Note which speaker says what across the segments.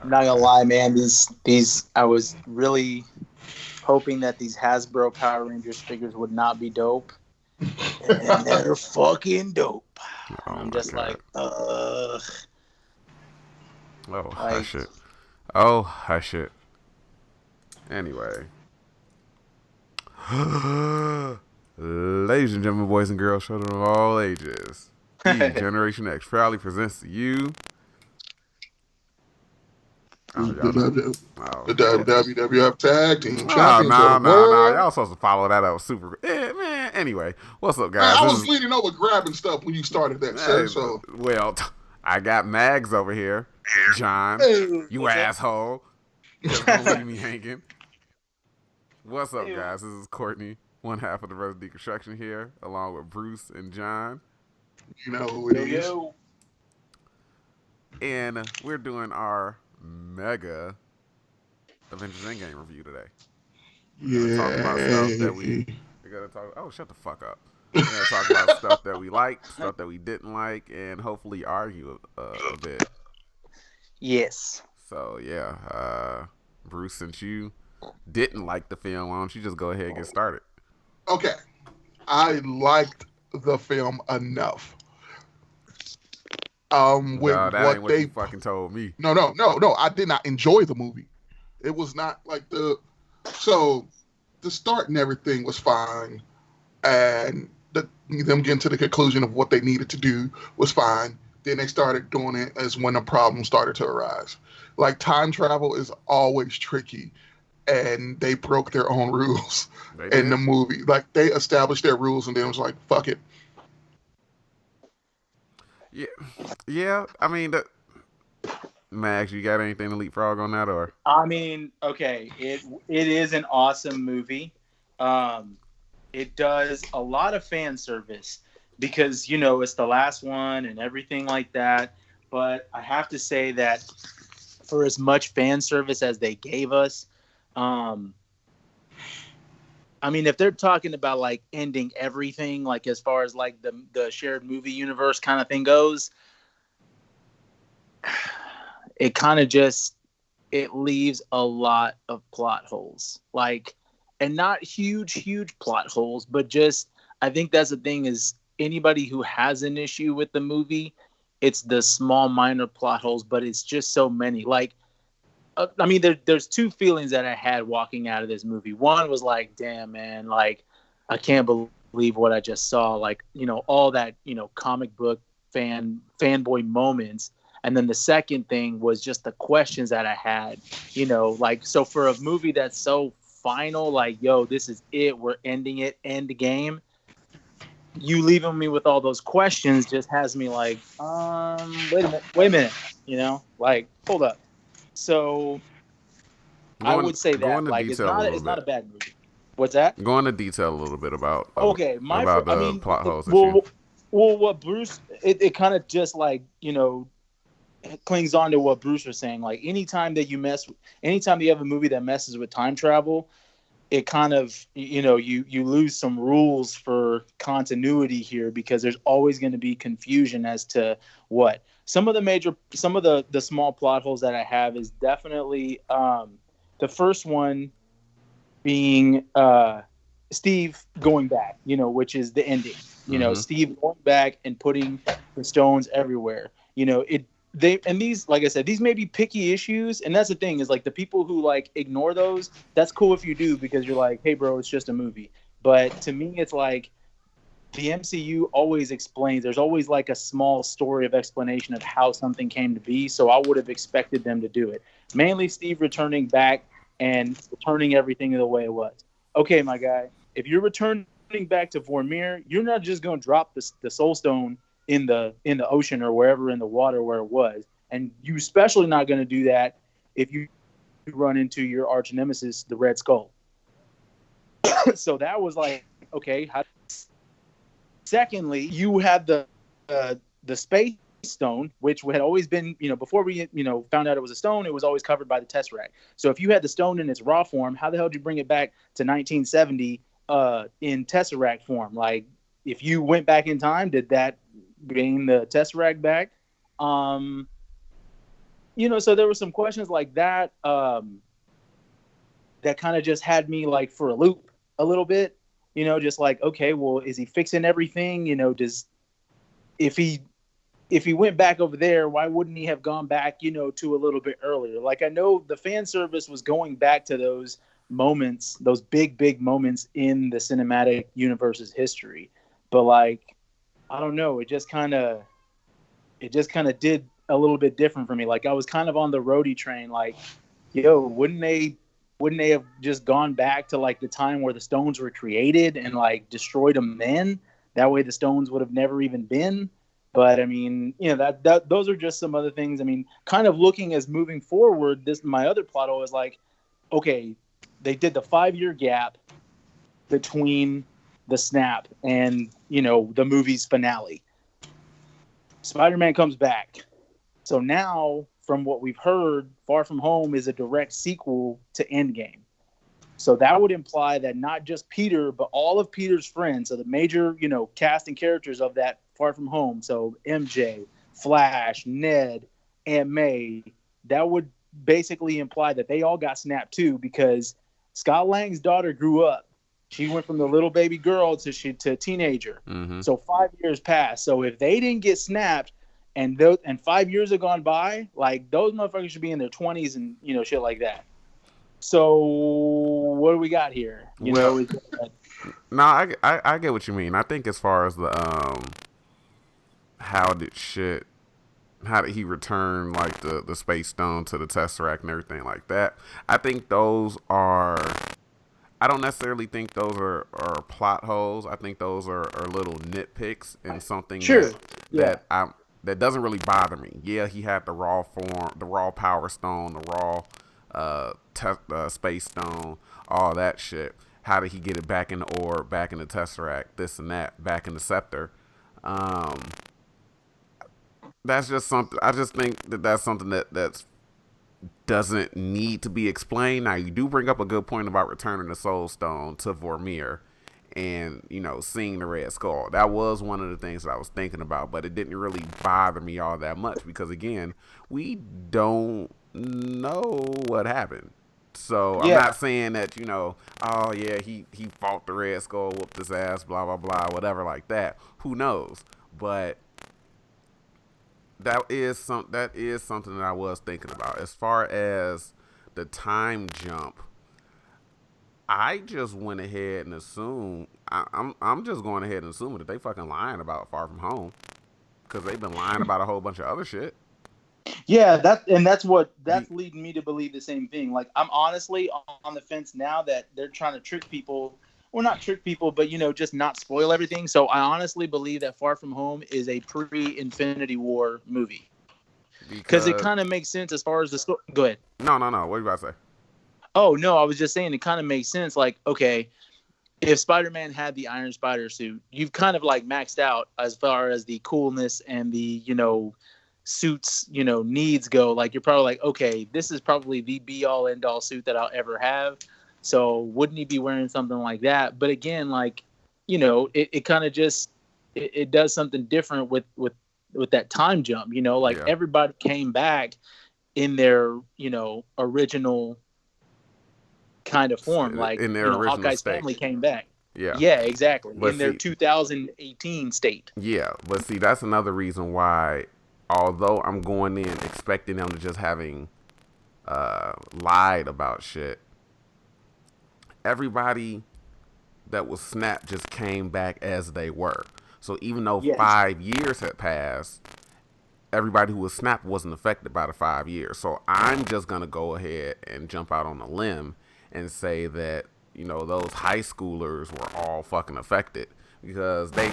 Speaker 1: I'm not gonna lie, man. These I was really hoping that these Hasbro Power Rangers figures would not be dope, and they're fucking dope. And
Speaker 2: Oh
Speaker 1: I'm
Speaker 2: my
Speaker 1: just
Speaker 2: god.
Speaker 1: like,
Speaker 2: Oh,
Speaker 1: like
Speaker 2: hush it. Oh, hush it. Anyway. Ladies and gentlemen, boys and girls, children of all ages, the Generation X proudly presents to you. Oh, y'all not. Oh,
Speaker 3: The
Speaker 2: man.
Speaker 3: WWF Tag Team
Speaker 2: Oh,
Speaker 3: Champions of
Speaker 2: no,
Speaker 3: the
Speaker 2: no, no.
Speaker 3: World.
Speaker 2: Y'all supposed to follow that up super. Man, anyway. What's up,
Speaker 3: Man,
Speaker 2: guys?
Speaker 3: I
Speaker 2: This
Speaker 3: was
Speaker 2: is.
Speaker 3: leaning over grabbing stuff when you started that, sir. So,
Speaker 2: Well, I got Mags over here. John,
Speaker 1: hey,
Speaker 2: you
Speaker 1: what's up?
Speaker 2: asshole. Just gonna leave me hanging. What's up,
Speaker 1: Hey,
Speaker 2: guys? This is Courtney, one half of the rest of Deconstruction here, along with Bruce and John.
Speaker 3: you know who it
Speaker 1: yo
Speaker 3: is.
Speaker 1: yo.
Speaker 2: And we're doing our mega Avengers Endgame review today. We're gonna talk about stuff that
Speaker 3: Yeah.
Speaker 2: we're gonna talk. Oh, shut the fuck up. We're gonna talk about stuff that we liked, stuff that we didn't like, and hopefully argue a bit.
Speaker 1: Yes.
Speaker 2: So yeah, Bruce, since you didn't like the film, why don't you just go ahead and get started?
Speaker 3: Okay. I liked the film enough. With
Speaker 2: No, that ain't
Speaker 3: what
Speaker 2: what you
Speaker 3: they.
Speaker 2: fucking told me.
Speaker 3: No. I did not enjoy the movie. It was not like the. So, the start and everything was fine. And them getting to the conclusion of what they needed to do was fine. Then they started doing it as when the problem started to arise. Like time travel is always tricky, and they broke their own rules
Speaker 2: They
Speaker 3: in the
Speaker 2: did.
Speaker 3: movie. Like they established their rules, and then it was like, "Fuck it."
Speaker 2: Yeah, yeah. I mean, Max, you got anything to leapfrog on that, or?
Speaker 1: I mean, okay, it is an awesome movie. Um, it does a lot of fan service because it's the last one and everything like that. But I have to say that for as much fan service as they gave us, um, I mean, if they're talking about like ending everything, like as far as like the shared movie universe kind of thing goes, it kind of just it leaves a lot of plot holes. Like, and not huge plot holes, but just I think that's the thing is anybody who has an issue with the movie, it's the small minor plot holes, but it's just so many. Like, I mean, there's two feelings that I had walking out of this movie. One was like, damn, man, like I can't believe what I just saw. Like, all that, comic book fanboy moments. And then the second thing was just the questions that I had, like, so for a movie that's so final, like, yo, this is it, we're ending it, end the game. You leaving me with all those questions just has me like, wait a minute, like, hold up. So I would say
Speaker 2: Go
Speaker 1: that
Speaker 2: into
Speaker 1: like
Speaker 2: detail a little
Speaker 1: it's not
Speaker 2: bit.
Speaker 1: a bad movie. What's that?
Speaker 2: Go into detail a little bit
Speaker 1: Okay,
Speaker 2: about
Speaker 1: I
Speaker 2: the
Speaker 1: mean,
Speaker 2: plot holes issue.
Speaker 1: well, what Bruce it kind of just like clings on to what Bruce was saying. Like anytime you have a movie that messes with time travel, it kind of you lose some rules for continuity here because there's always going to be confusion as to what some of the small plot holes that I have is definitely the first one being Steve going back, which is the ending.
Speaker 2: Mm-hmm.
Speaker 1: Steve going back and putting the stones everywhere. These, like I said, these may be picky issues, and that's the thing is like the people who like ignore those. That's cool if you do because you're like, hey, bro, it's just a movie. But to me, it's like the MCU always explains. There's always like a small story of explanation of how something came to be. So I would have expected them to do it. Mainly Steve returning back and returning everything the way it was. Okay, my guy, if you're returning back to Vormir, you're not just going to drop the Soul Stone in the ocean or wherever in the water where it was, and you especially not going to do that if you run into your arch nemesis, the Red Skull. So that was like, okay. Secondly, you had the space stone, which had always been, before we, found out it was a stone, it was always covered by the Tesseract. So if you had the stone in its raw form, how the hell did you bring it back to 1970 in Tesseract form? Like, if you went back in time, did that bring the Tesseract back? so there were some questions like that that kind of just had me like for a loop a little bit. Just like, okay, well, is he fixing everything? Does if he if he went back over there, why wouldn't he have gone back, to a little bit earlier? Like, I know the fan service was going back to those moments, those big, big moments in the cinematic universe's history. But like, I don't know, it just kind of did a little bit different for me. Like, I was kind of on the roadie train, like, yo, wouldn't they have just gone back to like the time where the stones were created and like destroyed them then? That way the stones would have never even been. But I mean, that those are just some other things. I mean, kind of looking as moving forward, this my other plot hole is like, okay, they did the 5-year gap between the snap and the movie's finale. Spider-Man comes back. So now, from what we've heard, Far From Home is a direct sequel to Endgame. So that would imply that not just Peter, but all of Peter's friends, so the major, cast and characters of that Far From Home, so MJ, Flash, Ned, Aunt May, that would basically imply that they all got snapped too, because Scott Lang's daughter grew up. She went from the little baby girl to teenager.
Speaker 2: Mm-hmm.
Speaker 1: So 5 years passed. So if they didn't get snapped, and 5 years have gone by, like, those motherfuckers should be in their 20s and shit like that. So what do we got here?
Speaker 2: No, I get what you mean. I think as far as the how did he return like the space stone to the Tesseract and everything like that, I think those are, I don't necessarily think those are plot holes. I think those are little nitpicks and something
Speaker 1: sure.
Speaker 2: that doesn't really bother me. Yeah, he had the raw form, the raw power stone, the raw space stone, all that shit. How did he get it back in the orb, back in the Tesseract, this and that, back in the scepter? That's just something. I just think that's something that doesn't need to be explained. Now, you do bring up a good point about returning the Soul Stone to Vormir and, seeing the Red Skull. That was one of the things that I was thinking about, but it didn't really bother me all that much because, again, we don't know what happened. So I'm not saying that, oh yeah, he fought the Red Skull, whooped his ass, blah, blah, blah, whatever like that. Who knows? But that is something that I was thinking about. As far as the time jump, I just went ahead and assumed, I'm just going ahead and assuming that they fucking lying about Far From Home, because they've been lying about a whole bunch of other shit.
Speaker 1: Yeah, that's leading me to believe the same thing. Like, I'm honestly on the fence now that they're trying to trick people. Well, not trick people, but just not spoil everything. So I honestly believe that Far From Home is a pre-Infinity War movie, because it kind of makes sense as far as the story. Go ahead.
Speaker 2: No. What are you about to say?
Speaker 1: Oh no, I was just saying it kind of makes sense. Like, okay, if Spider-Man had the Iron Spider suit, you've kind of like maxed out as far as the coolness and the suits needs go. Like, you're probably like, okay, this is probably the be all end all suit that I'll ever have. So wouldn't he be wearing something like that? But again, like, it kind of just it does something different with that time jump. Everybody came back in their original kind of form. Like,
Speaker 2: in their original
Speaker 1: Hawkeye's
Speaker 2: state.
Speaker 1: Family came back.
Speaker 2: Yeah,
Speaker 1: exactly.
Speaker 2: But
Speaker 1: in their 2018 state.
Speaker 2: Yeah, but see, that's another reason why, although I'm going in expecting them to just having lied about shit, everybody that was snapped just came back as they were. So even though 5 years had passed, everybody who was snapped wasn't affected by the 5 years. So I'm just going to go ahead and jump out on a limb and say that, those high schoolers were all fucking affected, because they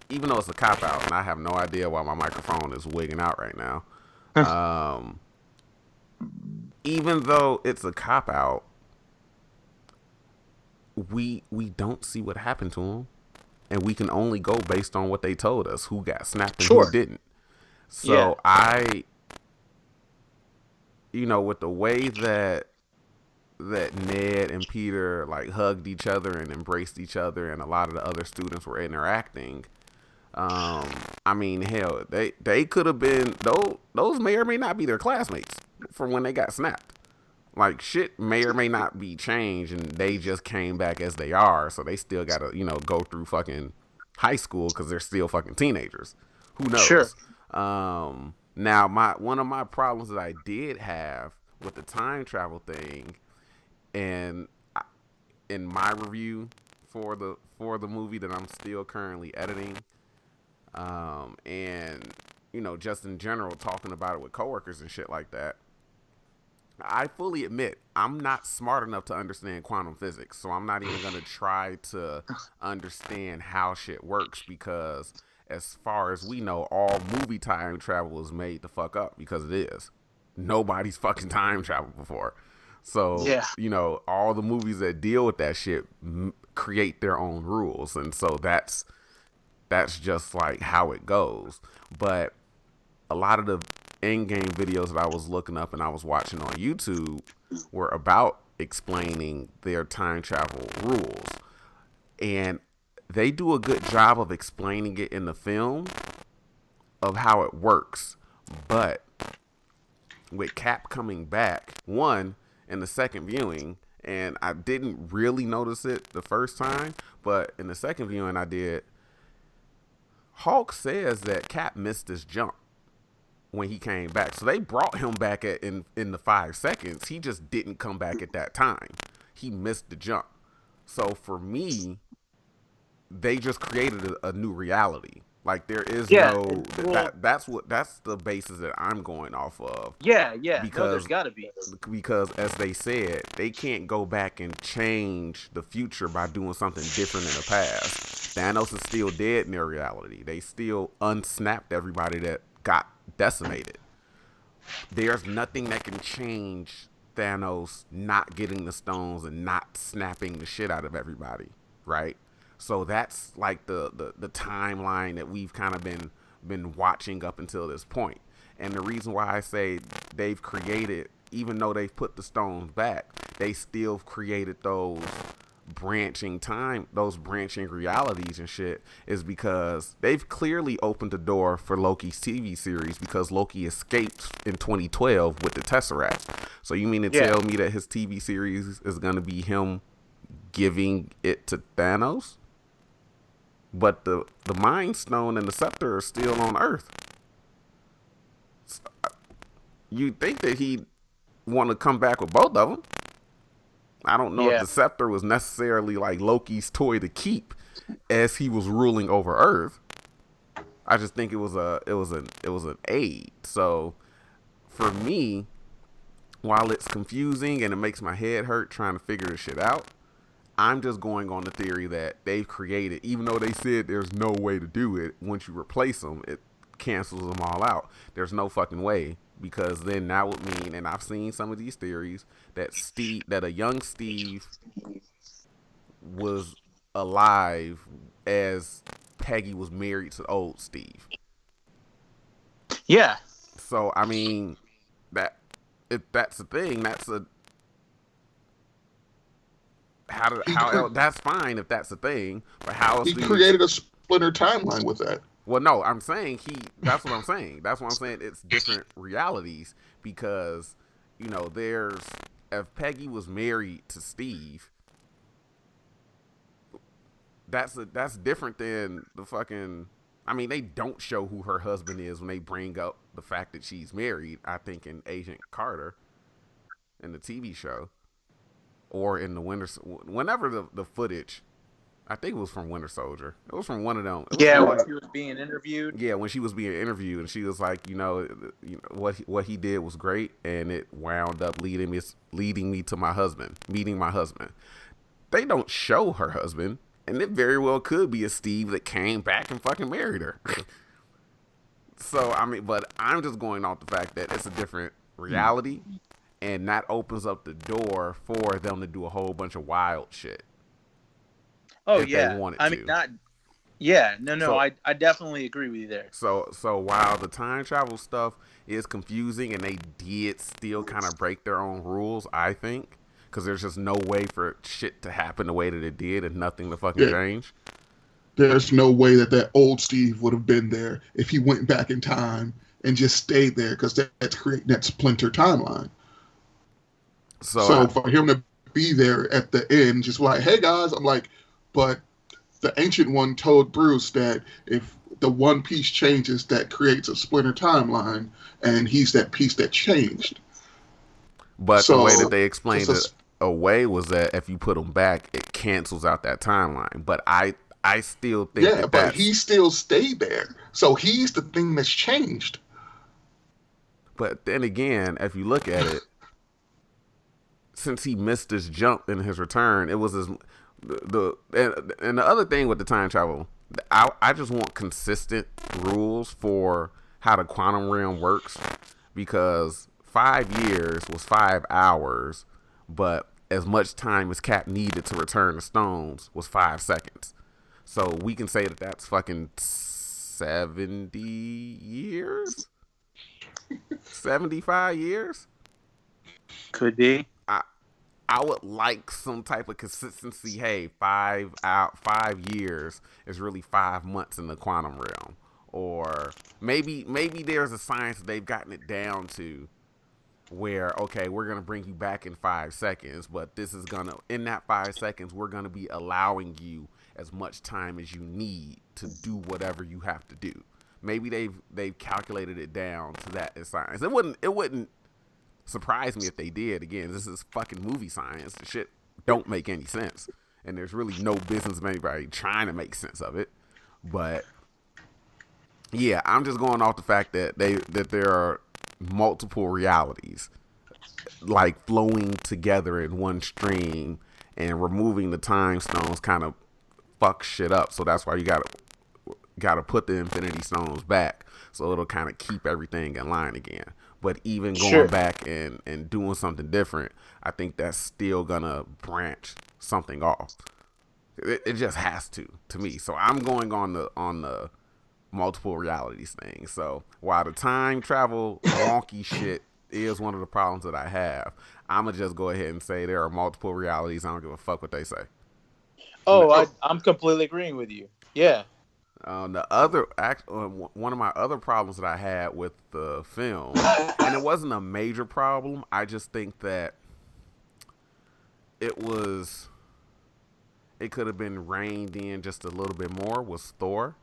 Speaker 2: even though it's a cop-out, and I have no idea why my microphone is wigging out right now, even though it's a cop-out, we don't see what happened to them, and we can only go based on what they told us, who got snapped and who didn't. So with the way that Ned and Peter like hugged each other and embraced each other, and a lot of the other students were interacting, I'm I mean, hell, they could have been those may or may not be their classmates from when they got snapped. Like shit may or may not be changed, and they just came back as they are, so they still gotta go through fucking high school because they're still fucking teenagers. Who
Speaker 1: Sure.
Speaker 2: knows? Now one of my problems that I did have with the time travel thing, and in my review for the movie that I'm still currently editing, and just in general talking about it with coworkers and shit like that. I fully admit I'm not smart enough to understand quantum physics, so I'm not even gonna try to understand how shit works because, as far as we know, all movie time travel is made to fuck up because it is. Nobody's fucking time traveled before, so
Speaker 1: Yeah.
Speaker 2: all the movies that deal with that shit create their own rules, and so that's just like how it goes. But a lot of the Endgame videos that I was looking up and I was watching on YouTube were about explaining their time travel rules. And they do a good job of explaining it in the film of how it works. But with Cap coming back, one, in the second viewing, and I didn't really notice it the first time, but in the second viewing I did, Hulk says that Cap missed his jump when he came back. So they brought him back in the 5 seconds. He just didn't come back at that time. He missed the jump. So for me, they just created a new reality. Like there is that's the basis that I'm going off of.
Speaker 1: Yeah.
Speaker 2: Because
Speaker 1: No, there's gotta be.
Speaker 2: Because as they said, they can't go back and change the future by doing something different in the past. Thanos is still dead in their reality. They still unsnapped everybody that got decimated. There's nothing that can change Thanos not getting the stones and not snapping the shit out of everybody, right? So that's like the timeline that we've kind of been watching up until this point. And the reason why I say they've created, even though they've put the stones back, they still created those branching realities and shit, is because they've clearly opened the door for Loki's TV series, because Loki escaped in 2012 with the Tesseract. So you mean to tell me that his TV series is going to be him giving it to Thanos? But the Mind Stone and the Scepter are still on Earth. So, you'd think that he'd want to come back with both of them. I don't know if the Scepter was necessarily like Loki's toy to keep as he was ruling over Earth. I just think it was an aid. So for me, while it's confusing and it makes my head hurt trying to figure this shit out, I'm just going on the theory that they've created, even though they said there's no way to do it, once you replace them, it cancels them all out. There's no fucking way, because then that would mean, and I've seen some of these theories, that a young Steve was alive as Peggy was married to old Steve.
Speaker 1: Yeah.
Speaker 2: So, I mean, if that's the thing, that's fine if that's the thing, but how else
Speaker 3: he created a splinter timeline with that?
Speaker 2: Well, no, I'm saying that's what I'm saying. That's what I'm saying. It's different realities, because, if Peggy was married to Steve, that's different than the fucking, I mean, they don't show who her husband is when they bring up the fact that she's married, I think in Agent Carter in the TV show, or in the whenever the footage, I think it was from Winter Soldier. It was from one of them.
Speaker 1: When she was being interviewed.
Speaker 2: Yeah, when she was being interviewed, and she was like, what he did was great, and it wound up leading me to my husband, meeting my husband. They don't show her husband, and it very well could be a Steve that came back and fucking married her. So, I mean, but I'm just going off the fact that it's a different reality, and that opens up the door for them to do a whole bunch of wild shit.
Speaker 1: Oh,
Speaker 2: if
Speaker 1: yeah.
Speaker 2: They wanted
Speaker 1: I
Speaker 2: to.
Speaker 1: mean, not. Yeah, no,
Speaker 2: So,
Speaker 1: I definitely agree with you there.
Speaker 2: So while the time travel stuff is confusing, and they did still kind of break their own rules, I think, because there's just no way for shit to happen the way that it did and nothing to fucking change.
Speaker 3: there's no way that that old Steve would have been there if he went back in time and just stayed there, because that's creating that splinter timeline. So for him to be there at the end, just like, hey guys, I'm like, but the Ancient One told Bruce that if the one piece changes, that creates a splinter timeline, and he's that piece that changed.
Speaker 2: But so, the way that they explained it away was that if you put him back, it cancels out that timeline. But I still think
Speaker 3: but he still stayed there, so he's the thing that's changed.
Speaker 2: But then again, if you look at it, since he missed this jump in his return, it was and the other thing with the time travel, I just want consistent rules for how the quantum realm works, because 5 years was 5 hours, but as much time as Cap needed to return the stones was 5 seconds. So we can say that that's fucking 70 years? 75 years?
Speaker 1: Could be.
Speaker 2: I would like some type of consistency. Hey, 5 years is really 5 months in the quantum realm. Or maybe there's a science they've gotten it down to where, okay, we're going to bring you back in 5 seconds, but this is going to, in that 5 seconds, we're going to be allowing you as much time as you need to do whatever you have to do. Maybe they've calculated it down to that in science. It wouldn't surprise me if they did. Again, this is fucking movie science. The shit don't make any sense, and there's really no business of anybody trying to make sense of it. But yeah, I'm just going off the fact that there are multiple realities like flowing together in one stream, and removing the time stones kind of fuck shit up. So that's why you gotta put the Infinity Stones back, so it'll kind of keep everything in line again. But even going back and doing something different, I think that's still gonna branch something off. It just has to me. So I'm going on the multiple realities thing. So while the time travel wonky shit is one of the problems that I have, I'm gonna just go ahead and say there are multiple realities. I don't give a fuck what they say.
Speaker 1: I'm completely agreeing with you. Yeah.
Speaker 2: The other one of my other problems that I had with the film, and it wasn't a major problem, I just think that it could have been reined in just a little bit more, was Thor.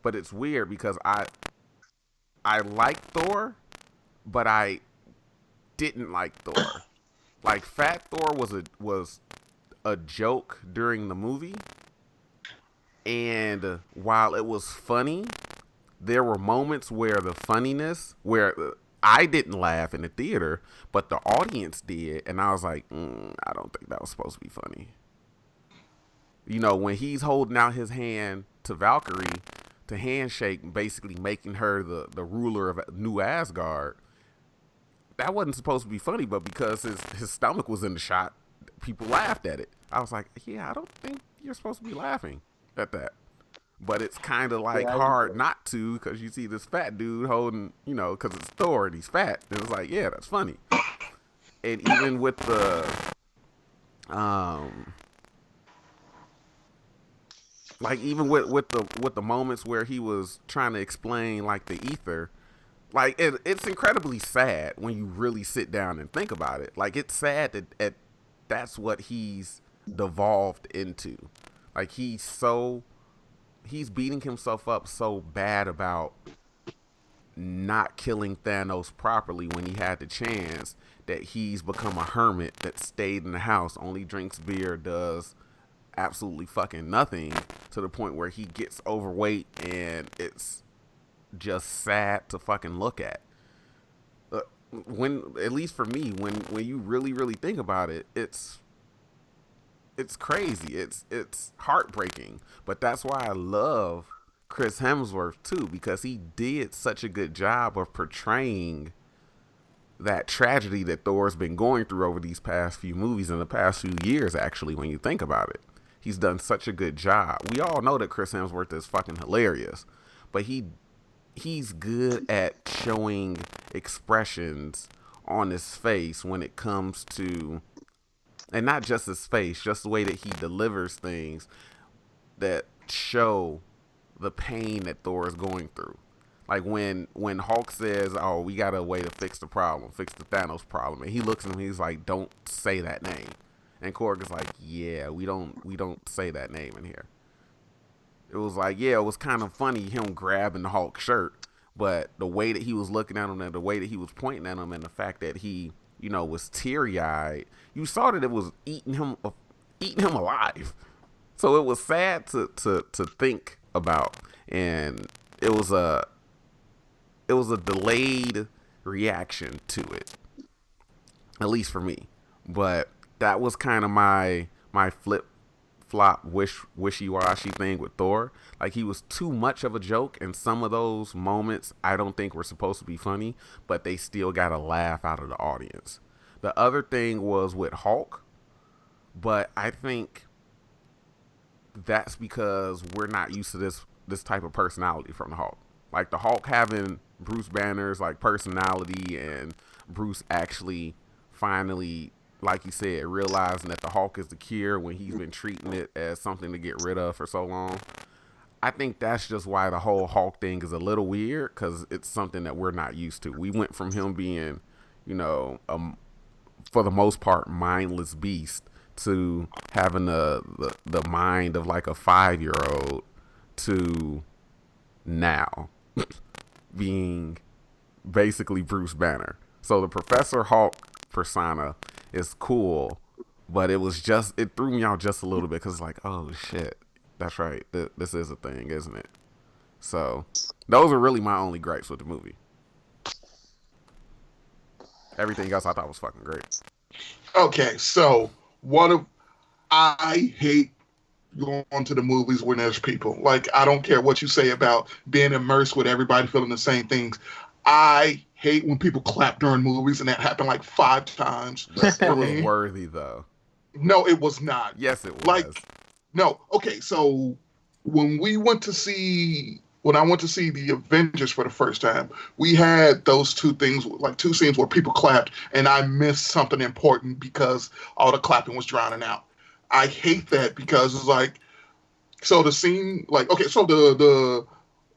Speaker 2: But it's weird because I like Thor, but I didn't like Thor. Like, Fat Thor was a joke during the movie. And while it was funny, there were moments where the funniness, where I didn't laugh in the theater, but the audience did. And I was like, I don't think that was supposed to be funny. You know, when he's holding out his hand to Valkyrie to handshake, basically making her the ruler of New Asgard, that wasn't supposed to be funny, but because his stomach was in the shot, people laughed at it. I was like, yeah, I don't think you're supposed to be laughing at that. But it's kind of like hard not to, because you see this fat dude holding, you know, because it's Thor and he's fat. And it's like, yeah, that's funny. And even with the like, even with the moments where he was trying to explain like the ether, like it's incredibly sad when you really sit down and think about it. Like, it's sad that that's what he's devolved into. Like, he's beating himself up so bad about not killing Thanos properly when he had the chance, that he's become a hermit that stayed in the house, only drinks beer, does absolutely fucking nothing, to the point where he gets overweight, and it's just sad to fucking look at. When, at least for me, when you really, really think about it, it's crazy. It's heartbreaking. But that's why I love Chris Hemsworth too, because he did such a good job of portraying that tragedy that Thor's been going through over these past few movies, and the past few years, actually, when you think about it. He's done such a good job. We all know that Chris Hemsworth is fucking hilarious, but he's good at showing expressions on his face when it comes to, and not just his face, just the way that he delivers things, that show the pain that Thor is going through. Like when Hulk says, "Oh, we got a way to fix the problem, fix the Thanos problem," and he looks at him, he's like, "Don't say that name." And Korg is like, "Yeah, we don't say that name in here." It was like, yeah, it was kind of funny him grabbing the Hulk shirt, but the way that he was looking at him and the way that he was pointing at him and the fact that he, was teary eyed, you saw that it was eating him alive. So it was sad to think about, and it was a delayed reaction to it, at least for me. But that was kind of my flip flop wishy-washy thing with Thor. Like, he was too much of a joke, and some of those moments I don't think were supposed to be funny, but they still got a laugh out of the audience. The other thing was with Hulk, but I think that's because we're not used to this type of personality from the Hulk. Like, the Hulk having Bruce Banner's like personality, and Bruce actually finally, like you said, realizing that the Hulk is the cure when he's been treating it as something to get rid of for so long. I think that's just why the whole Hulk thing is a little weird, because it's something that we're not used to. We went from him being, for the most part, mindless beast to having the mind of like a 5-year-old to now being basically Bruce Banner. So the Professor Hulk persona is cool, but it threw me out just a little bit, because it's like, oh shit, that's right, this is a thing, isn't it? So those are really my only gripes with the movie. Everything else I thought was fucking great.
Speaker 3: Okay, so I hate going to the movies when there's people. Like, I don't care what you say about being immersed with everybody feeling the same things. I hate when people clap during movies, and that happened like 5 times.
Speaker 2: It was worthy, though.
Speaker 3: No, it was not.
Speaker 2: Yes, it was.
Speaker 3: Like, no. Okay, so when I went to see the Avengers for the first time, we had those 2 things, like 2 scenes where people clapped, and I missed something important because all the clapping was drowning out. I hate that, because it's like, so the scene, like, okay, so the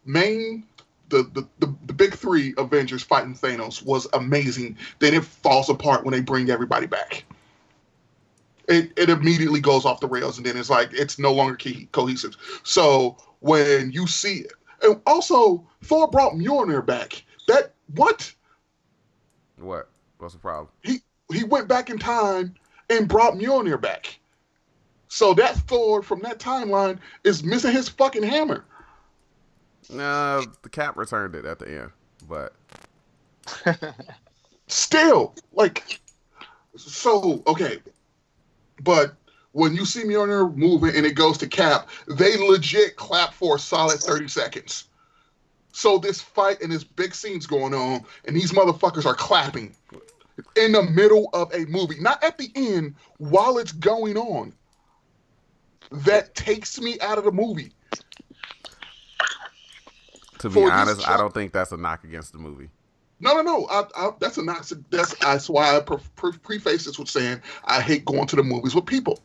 Speaker 3: main, the big 3 Avengers fighting Thanos was amazing. Then it falls apart when they bring everybody back. It immediately goes off the rails, and then it's like, it's no longer cohesive. So when you see it, and also Thor brought Mjolnir back. What? What's
Speaker 2: the problem?
Speaker 3: He went back in time and brought Mjolnir back. So that Thor from that timeline is missing his fucking hammer.
Speaker 2: The Cap returned it at the end, but
Speaker 3: still, like, so, okay. But when you see Mjolnir moving and it goes to Cap, they legit clap for a solid 30 seconds. So this fight and this big scene's going on, and these motherfuckers are clapping in the middle of a movie, not at the end, while it's going on. That takes me out of the movie.
Speaker 2: To be honest, I don't think that's a knock against the movie.
Speaker 3: No. That's a knock. That's why I preface this with saying I hate going to the movies with people.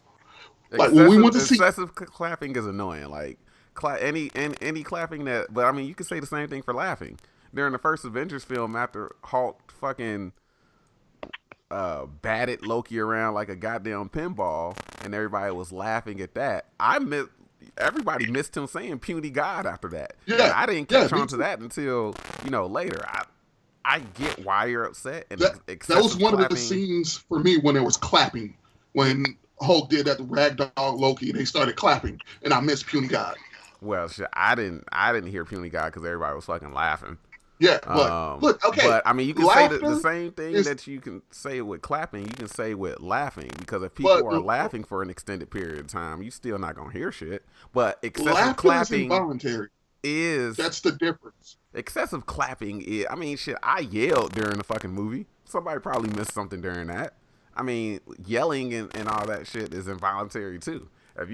Speaker 3: Like, when we went to see,
Speaker 2: excessive clapping is annoying. Like, any clapping that, but I mean, you could say the same thing for laughing. During the first Avengers film, after Hulk fucking batted Loki around like a goddamn pinball, and everybody was laughing at that. Everybody missed him saying "puny God" after that. Yeah, and I didn't catch on to that until later. I get why you're upset. And
Speaker 3: that was one of the scenes for me when it was clapping. When Hulk did that to Ragdoll Loki, they started clapping, and I missed puny God.
Speaker 2: Well, shit, I didn't hear puny God because everybody was fucking laughing.
Speaker 3: Yeah, but look, okay.
Speaker 2: But I mean, you can say the same thing that you can say with clapping. You can say with laughing, because if people are laughing for an extended period of time, you still not gonna hear shit. But excessive clapping
Speaker 3: is involuntary. That's the difference.
Speaker 2: Excessive clapping is. I mean, shit. I yelled during the fucking movie. Somebody probably missed something during that. I mean, yelling and all that shit is involuntary too. If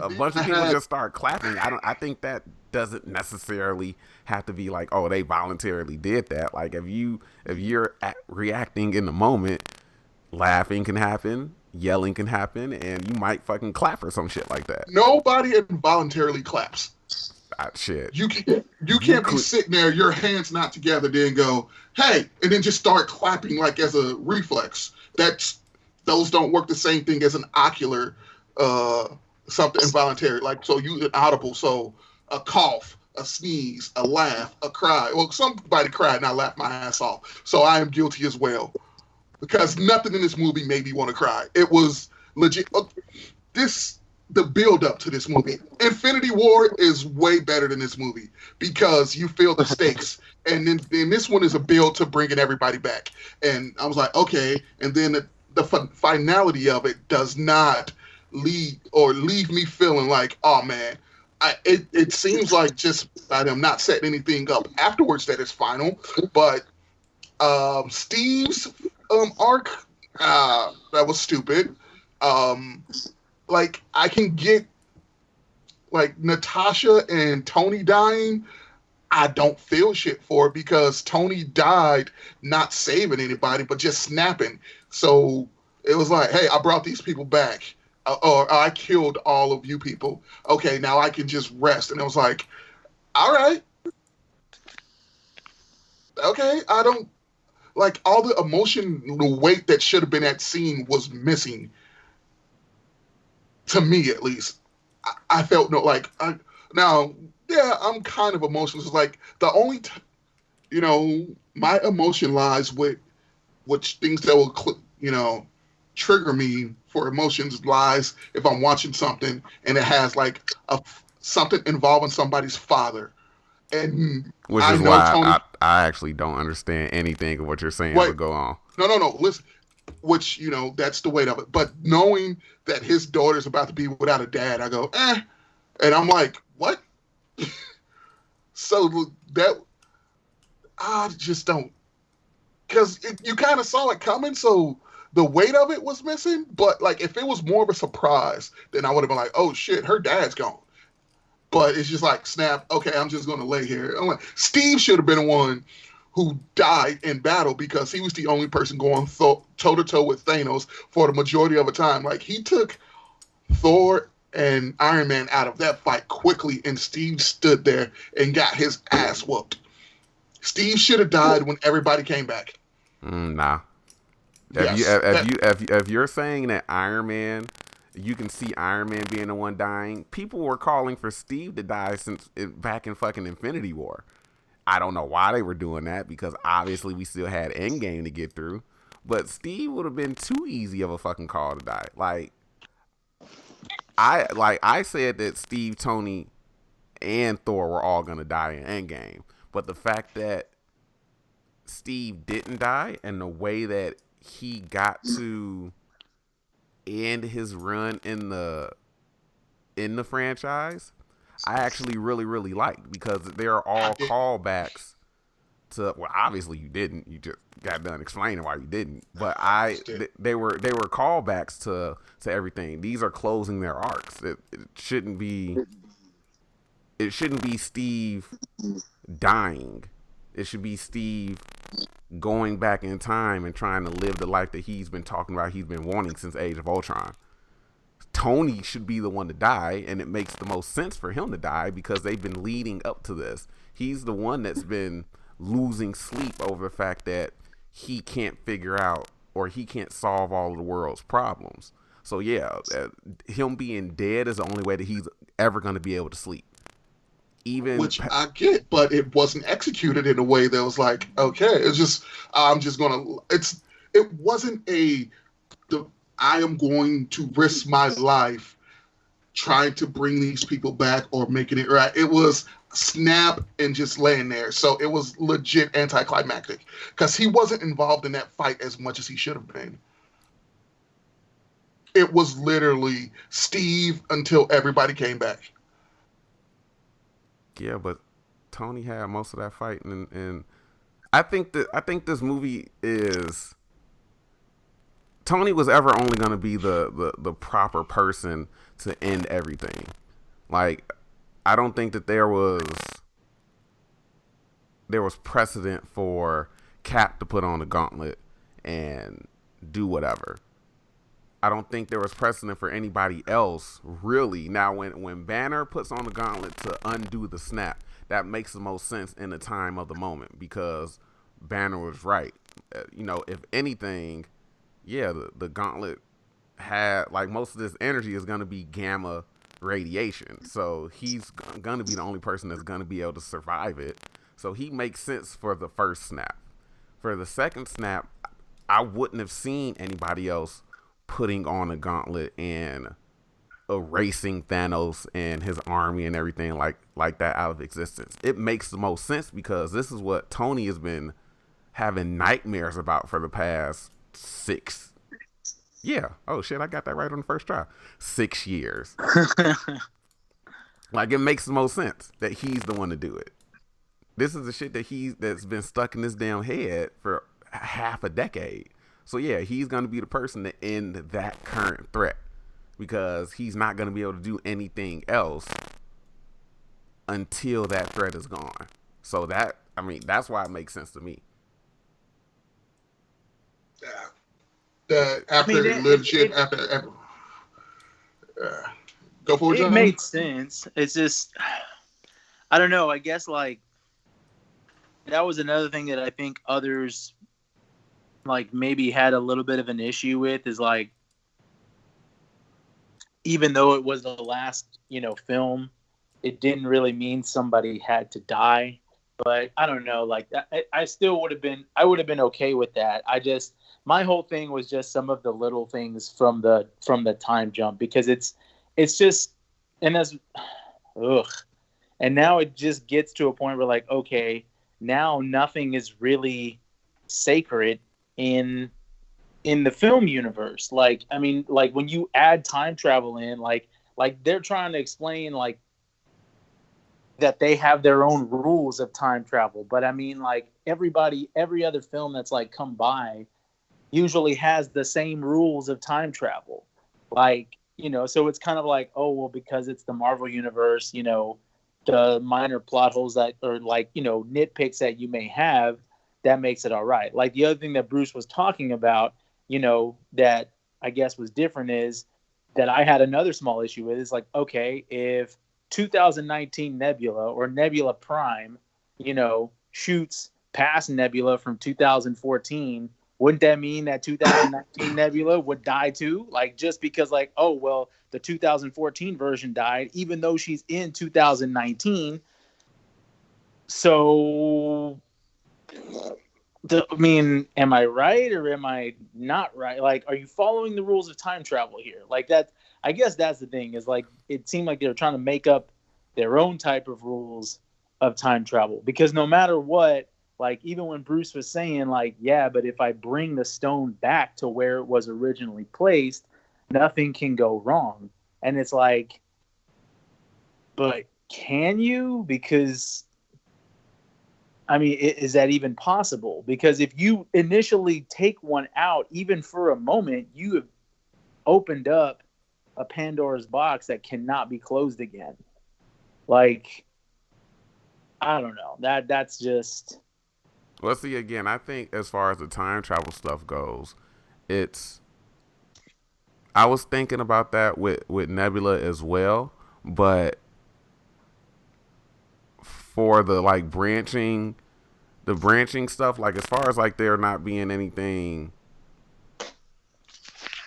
Speaker 2: a bunch of people just start clapping, I think that doesn't necessarily have to be like, oh, they voluntarily did that. Like, if you're reacting in the moment, laughing can happen, yelling can happen, and you might fucking clap or some shit like that.
Speaker 3: Nobody involuntarily claps.
Speaker 2: Shit.
Speaker 3: You can't be sitting there, your hands not together, then go, hey, and then just start clapping like as a reflex. Those don't work the same thing as an ocular something involuntary. Like, so you inaudible, so a cough, a sneeze, a laugh, a cry. Well, somebody cried and I laughed my ass off. So I am guilty as well. Because nothing in this movie made me want to cry. It was legit. The build up to this movie. Infinity War is way better than this movie because you feel the stakes. And then this one is a build to bringing everybody back. And I was like, okay. And then the finality of it does not leave me feeling like, oh man, it seems like just by them not setting anything up afterwards that it's final. But Steve's arc, that was stupid. Like, I can get, like, Natasha and Tony dying. I don't feel shit for it because Tony died not saving anybody, but just snapping. So it was like, hey, I brought these people back. Or I killed all of you people. Okay, now I can just rest. And it was like, all right. Okay, I don't... Like, all the emotion, the weight that should have been at scene was missing. To me, at least, I felt I'm kind of emotional. It's like the only, my emotion lies with which things that will, trigger me for emotions lies if I'm watching something and it has like something involving somebody's father. And
Speaker 2: which is why I actually don't understand anything of what you're saying. But go on.
Speaker 3: No. Listen. Which, that's the weight of it. But knowing that his daughter's about to be without a dad, I go, And I'm like, what? So that, I just don't. Because you kind of saw it coming, so the weight of it was missing. But, like, if it was more of a surprise, then I would have been like, oh, shit, her dad's gone. But it's just like, snap, okay, I'm just going to lay here. I'm like, Steve should have been the one who died in battle because he was the only person going toe-to-toe with Thanos for the majority of the time. Like, he took Thor and Iron Man out of that fight quickly, and Steve stood there and got his ass whooped. Steve should have died when everybody came back.
Speaker 2: Nah. If you're saying that Iron Man, you can see Iron Man being the one dying, people were calling for Steve to die since back in fucking Infinity War. I don't know why they were doing that because obviously we still had Endgame to get through. But Steve would have been too easy of a fucking call to die. I said that Steve, Tony, and Thor were all gonna die in Endgame. But the fact that Steve didn't die and the way that he got to end his run in the franchise, I actually really, really liked because they're all callbacks to. Well, obviously you didn't. You just got done explaining why you didn't. But they were callbacks to everything. These are closing their arcs. It shouldn't be. It shouldn't be Steve dying. It should be Steve going back in time and trying to live the life that he's been talking about. He's been wanting since Age of Ultron. Tony should be the one to die, and it makes the most sense for him to die because they've been leading up to this. He's the one that's been losing sleep over the fact that he can't figure out or he can't solve all of the world's problems. So yeah, him being dead is the only way that he's ever going to be able to sleep. Which
Speaker 3: I get, but it wasn't executed in a way that was like, okay, it's just, it wasn't I am going to risk my life trying to bring these people back or making it right. It was snap and just laying there. So it was legit anticlimactic because he wasn't involved in that fight as much as he should have been. It was literally Steve until everybody came back.
Speaker 2: Yeah, but Tony had most of that fight, and I think this movie is. Tony was ever only going to be the proper person to end everything. Like, I don't think that there was precedent for Cap to put on the gauntlet and do whatever. I don't think there was precedent for anybody else really. Now, when Banner puts on the gauntlet to undo the snap, that makes the most sense in the time of the moment because Banner was right. If anything, yeah, the gauntlet had like most of this energy is going to be gamma radiation, so he's going to be the only person that's going to be able to survive it. So he makes sense for the first snap. For the second snap, I wouldn't have seen anybody else putting on a gauntlet and erasing Thanos and his army and everything like that out of existence. It makes the most sense because this is what Tony has been having nightmares about for the past 6. Yeah. Oh shit, I got that right on the first try. 6 years. Like it makes the most sense that he's the one to do it. This is the shit that's been stuck in his damn head for half a decade. So yeah, he's gonna be the person to end that current threat because he's not gonna be able to do anything else until that threat is gone. So that's why it makes sense to me.
Speaker 3: Yeah. That after leadership, after go for it, John.
Speaker 1: It made sense. It's just, I don't know. I guess like that was another thing that I think others like maybe had a little bit of an issue with is like, even though it was the last, film, it didn't really mean somebody had to die. But I don't know, like I still would have been okay with that. My whole thing was just some of the little things from the time jump because it's just, and that's, ugh. And now it just gets to a point where like, okay, now nothing is really sacred in the film universe. Like, I mean, like when you add time travel in, like they're trying to explain like that they have their own rules of time travel. But I mean, like every other film that's like come by usually has the same rules of time travel. Like, so it's kind of like, oh, well, because it's the Marvel universe, the minor plot holes that are like, nitpicks that you may have, that makes it all right. Like the other thing that Bruce was talking about, that I guess was different is that I had another small issue with is like, okay, if 2019 Nebula or Nebula Prime, shoots past Nebula from 2014, wouldn't that mean that 2019 Nebula would die too? Like just because like, oh, well, the 2014 version died, even though she's in 2019. So I mean, am I right or am I not right? Like, are you following the rules of time travel here? Like that, I guess that's the thing is like, it seemed like they were trying to make up their own type of rules of time travel because no matter what, like even when Bruce was saying like, yeah, but if I bring the stone back to where it was originally placed, nothing can go wrong. And it's like, but can you? Because I mean, is that even possible? Because if you initially take one out, even for a moment, you have opened up a Pandora's box that cannot be closed again. Like, I don't know. That's just.
Speaker 2: Well, see, again, I think as far as the time travel stuff goes, I was thinking about that with Nebula as well, but for the like branching stuff, like as far as like there not being anything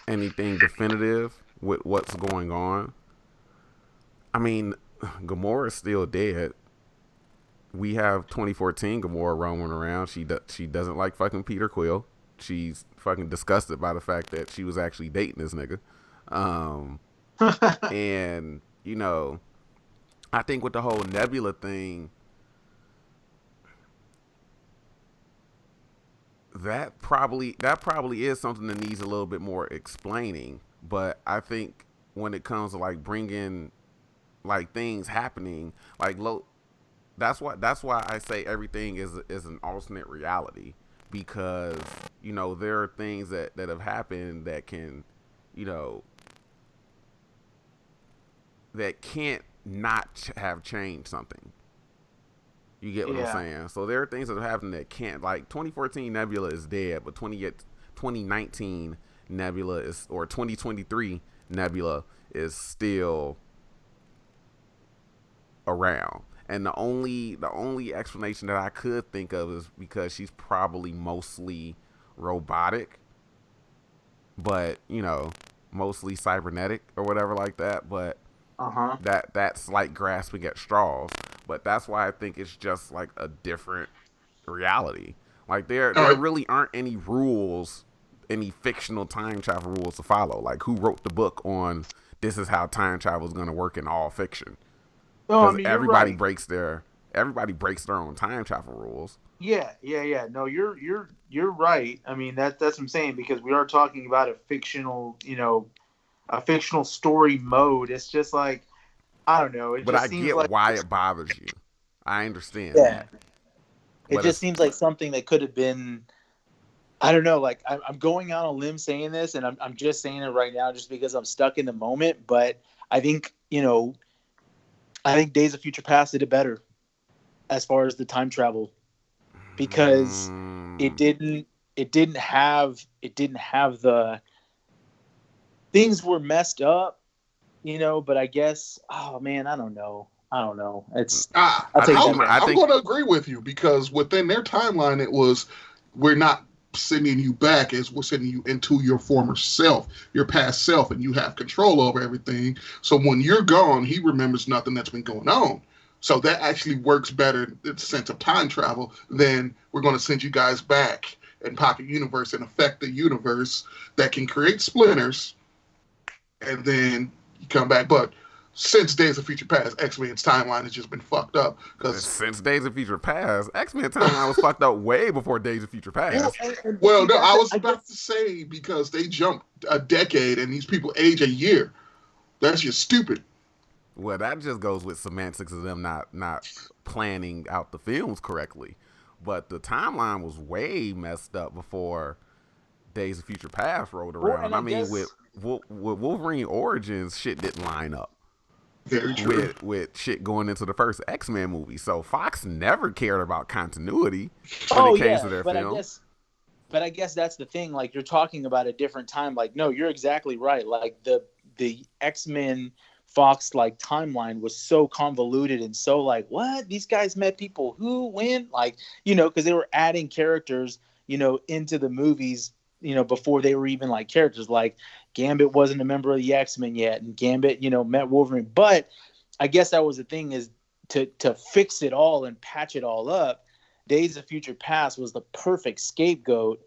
Speaker 2: definitive with what's going on, I mean, Gamora's still dead. We have 2014 Gamora roaming around. She doesn't like fucking Peter Quill. She's fucking disgusted by the fact that she was actually dating this nigga. And I think with the whole Nebula thing, that probably is something that needs a little bit more explaining. But I think when it comes to like bringing like things happening, like that's why I say everything is an alternate reality because there are things that have happened that can that can't not have changed something. You get what I'm saying? So there are things that have happened that can't, like 2014 Nebula is dead, but 2019 Nebula is, or 2023 Nebula is still around. And the only explanation that I could think of is because she's probably mostly robotic, but mostly cybernetic or whatever like that. But that's like grasping at straws. But that's why I think it's just like a different reality. Like there really aren't any rules, any fictional time travel rules to follow. Like who wrote the book on this is how time travel is going to work in all fiction?
Speaker 1: No, I
Speaker 2: Because
Speaker 1: mean you're right.
Speaker 2: everybody breaks their own time travel rules.
Speaker 1: Yeah. No, you're right. I mean that's what I'm saying, because we are talking about a fictional story mode. It's just like, I don't know. It
Speaker 2: But
Speaker 1: just
Speaker 2: I
Speaker 1: seems
Speaker 2: get
Speaker 1: like,
Speaker 2: why it bothers you. I understand
Speaker 1: yeah.
Speaker 2: that.
Speaker 1: It
Speaker 2: But
Speaker 1: just seems like something that could have been. I don't know. Like I'm going out on a limb saying this, and I'm just saying it right now, just because I'm stuck in the moment. But I think Days of Future Past did it better as far as the time travel, because it didn't have the things were messed up, but I guess, oh man, I don't know. It's I'll take that back.
Speaker 3: I'm going to agree with you, because within their timeline, it was, we're not sending you back, as we're sending you into your former self, your past self, and you have control over everything. So when you're gone, he remembers nothing that's been going on. So that actually works better in the sense of time travel than we're going to send you guys back in Pocket Universe and affect the universe that can create splinters, and then you come back. But since Days of Future Past, X-Men's timeline has just been fucked up.
Speaker 2: Since Days of Future Past, X-Men timeline was fucked up way before Days of Future Past.
Speaker 3: Well, no, I was about to say, because they jumped a decade and these people age a year. That's just stupid.
Speaker 2: Well, that just goes with semantics of them not planning out the films correctly. But the timeline was way messed up before Days of Future Past rolled around.
Speaker 1: Well, I mean,
Speaker 2: with Wolverine Origins, shit didn't line up.
Speaker 3: Very true.
Speaker 2: With shit going into the first X-Men movie. So Fox never cared about continuity when it came to their films.
Speaker 1: But I guess that's the thing. Like, you're talking about a different time. Like, no, you're exactly right. Like the X-Men Fox like timeline was so convoluted and so like, what? These guys met people who, when? Like, because they were adding characters, into the movies, before they were even like characters. Like Gambit wasn't a member of the X-Men yet, and Gambit, met Wolverine. But I guess that was the thing, is to fix it all and patch it all up. Days of Future Past was the perfect scapegoat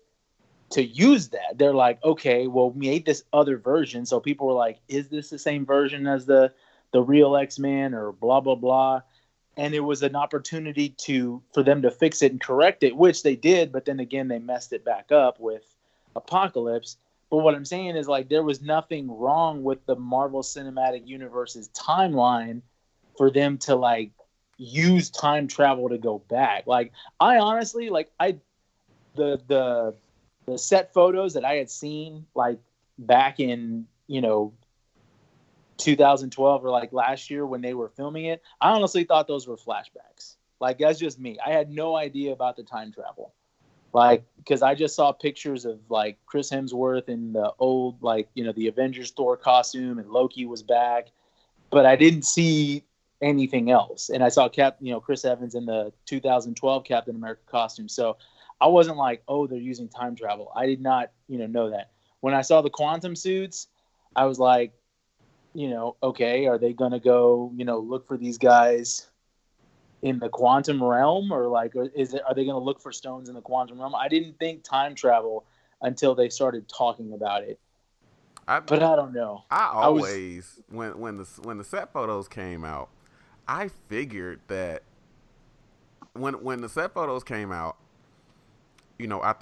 Speaker 1: to use that. They're like, okay, well, we made this other version. So people were like, is this the same version as the real X-Men, or blah, blah, blah. And it was an opportunity for them to fix it and correct it, which they did. But then again, they messed it back up with Apocalypse. But what I'm saying is, like, there was nothing wrong with the Marvel Cinematic Universe's timeline for them to like use time travel to go back. Like, I honestly, like, the set photos that I had seen like back in 2012 or like last year when they were filming it, I honestly thought those were flashbacks. Like, that's just me. I had no idea about the time travel. Like, because I just saw pictures of like Chris Hemsworth in the old, like, the Avengers Thor costume, and Loki was back, but I didn't see anything else. And I saw Chris Evans in the 2012 Captain America costume. So I wasn't like, oh, they're using time travel. I did not, know that. When I saw the quantum suits, I was like, okay, are they going to go, look for these guys in the quantum realm, or like, are they going to look for stones in the quantum realm? I didn't think time travel until they started talking about it. But I don't know.
Speaker 2: When the set photos came out, I figured that when the set photos came out, I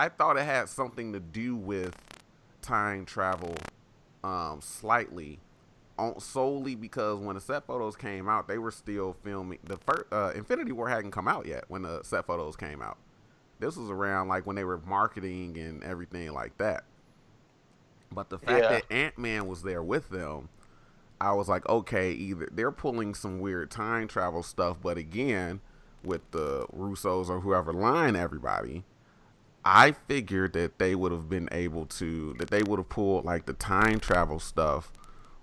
Speaker 2: thought it had something to do with time travel, slightly, solely because when the set photos came out, they were still filming. The first Infinity War hadn't come out yet when the set photos came out. This was around like when they were marketing and everything like that. But the fact that Ant-Man was there with them, I was like, okay, either they're pulling some weird time travel stuff, but again, with the Russos or whoever lying to everybody, I figured that they would have been able to, that they would have pulled like the time travel stuff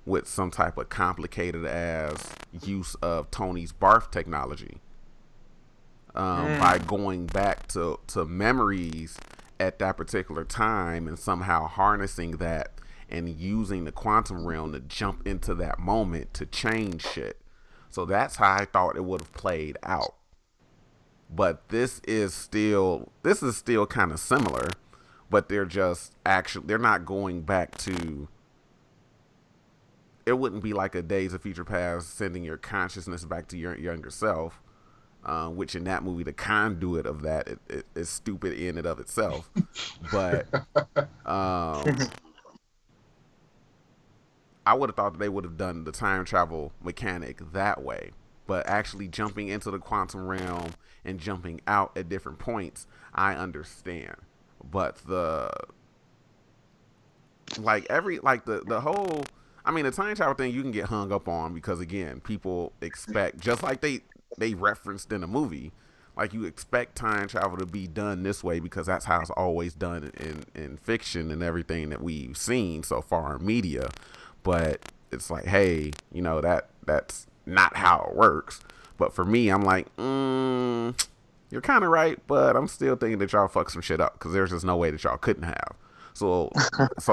Speaker 2: with some type of complicated ass use of Tony's barf technology, by going back to memories at that particular time and somehow harnessing that and using the quantum realm to jump into that moment to change shit. So that's how I thought it would have played out. But this is still kind of similar, but they're not going back to, it wouldn't be like a Days of Future Past sending your consciousness back to your younger self, which in that movie the conduit of that is stupid in and of itself. But I would have thought that they would have done the time travel mechanic that way. But actually jumping into the quantum realm and jumping out at different points, I understand. But the whole, I mean, the time travel thing you can get hung up on because, again, people expect, just like they referenced in a movie, like you expect time travel to be done this way because that's how it's always done in fiction and everything that we've seen so far in media. But it's like, hey, that's not how it works. But for me, I'm like, you're kind of right, but I'm still thinking that y'all fucked some shit up because there's just no way that y'all couldn't have. So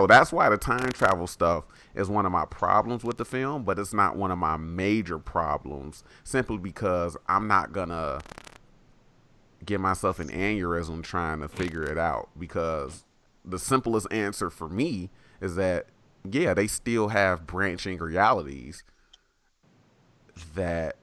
Speaker 2: that's why the time travel stuff is one of my problems with the film, but it's not one of my major problems, simply because I'm not gonna give myself an aneurysm trying to figure it out, because the simplest answer for me is that, yeah, they still have branching realities that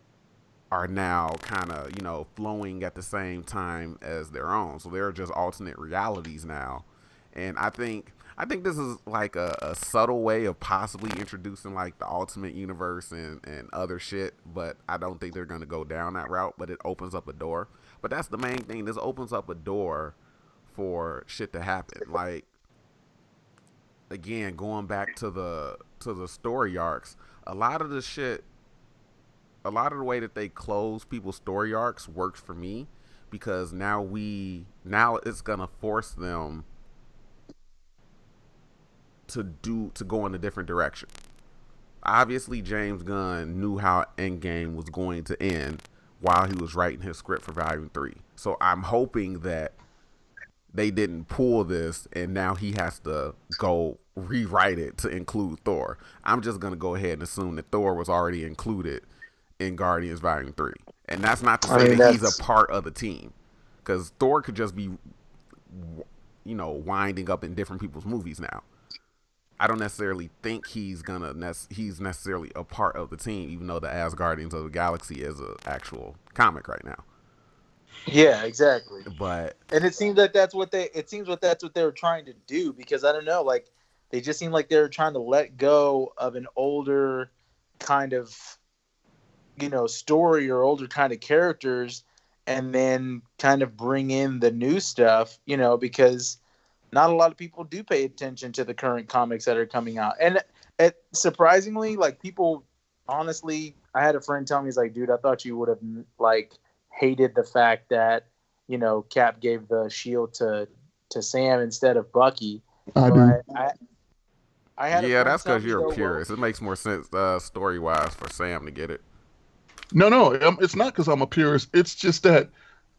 Speaker 2: are now kind of, flowing at the same time as their own. So they're just alternate realities now. And I think this is like a subtle way of possibly introducing like the ultimate universe and other shit, but I don't think they're going to go down that route, but it opens up a door. But that's the main thing. This opens up a door for shit to happen. Like, again, going back to the story arcs, a lot of the way that they close people's story arcs works for me, because now it's gonna force them to go in a different direction. Obviously, James Gunn knew how Endgame was going to end while he was writing his script for Volume 3. So I'm hoping that they didn't pull this and now he has to go rewrite it to include Thor. I'm just going to go ahead and assume that Thor was already included in Guardians Volume 3. And that's not to say that he's a part of the team, because Thor could just be, winding up in different people's movies now. I don't necessarily think he's necessarily a part of the team, even though the Asgardians of the Galaxy is an actual comic right now.
Speaker 1: Yeah, exactly.
Speaker 2: And
Speaker 1: it seems that that's what they were trying to do, because I don't know, like they just seem like they were trying to let go of an older kind of, story or older kind of characters, and then kind of bring in the new stuff, because not a lot of people do pay attention to the current comics that are coming out. And surprisingly, like, people, honestly, I had a friend tell me, he's like, dude, I thought you would have like hated the fact that, Cap gave the shield to Sam instead of Bucky.
Speaker 3: I do.
Speaker 1: I had
Speaker 2: that's because you're a purist. It makes more sense story wise for Sam to get it.
Speaker 3: No, it's not because I'm a purist. It's just that,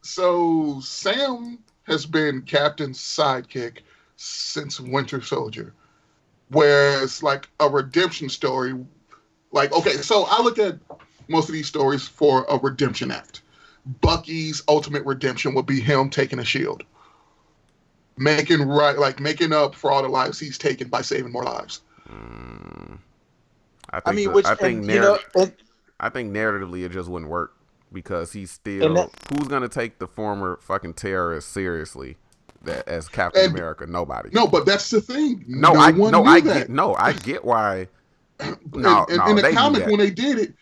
Speaker 3: so Sam has been Captain's sidekick since Winter Soldier, whereas like a redemption story, like, okay, so I look at most of these stories for a redemption act. Bucky's ultimate redemption would be him taking a shield, making up for all the lives he's taken by saving more lives.
Speaker 2: I think narratively it just wouldn't work, because he's still, who's gonna take the former fucking terrorist seriously as Captain America? Nobody.
Speaker 3: No, but that's the thing.
Speaker 2: I get why. In the comic when they did it,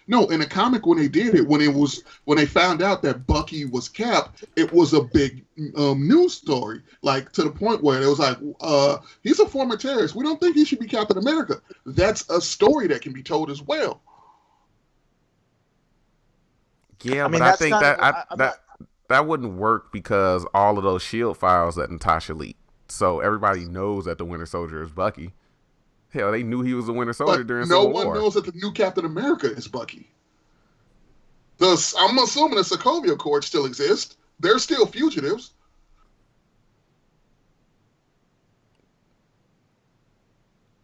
Speaker 2: when they found out that Bucky was Cap, it was a big news story, like to the point where it was like, he's a former terrorist. We don't think he should be Captain America. That's a story that can be told as well. Yeah, I mean, but I think that wouldn't work because all of those shield files that Natasha leaked. So everybody knows that the Winter Soldier is Bucky. Hell, they knew he was the Winter Soldier
Speaker 3: But
Speaker 2: during
Speaker 3: no
Speaker 2: Civil
Speaker 3: one
Speaker 2: War.
Speaker 3: knows that the new Captain America is Bucky. I'm assuming the Sokovia Accords still exist. They're still fugitives.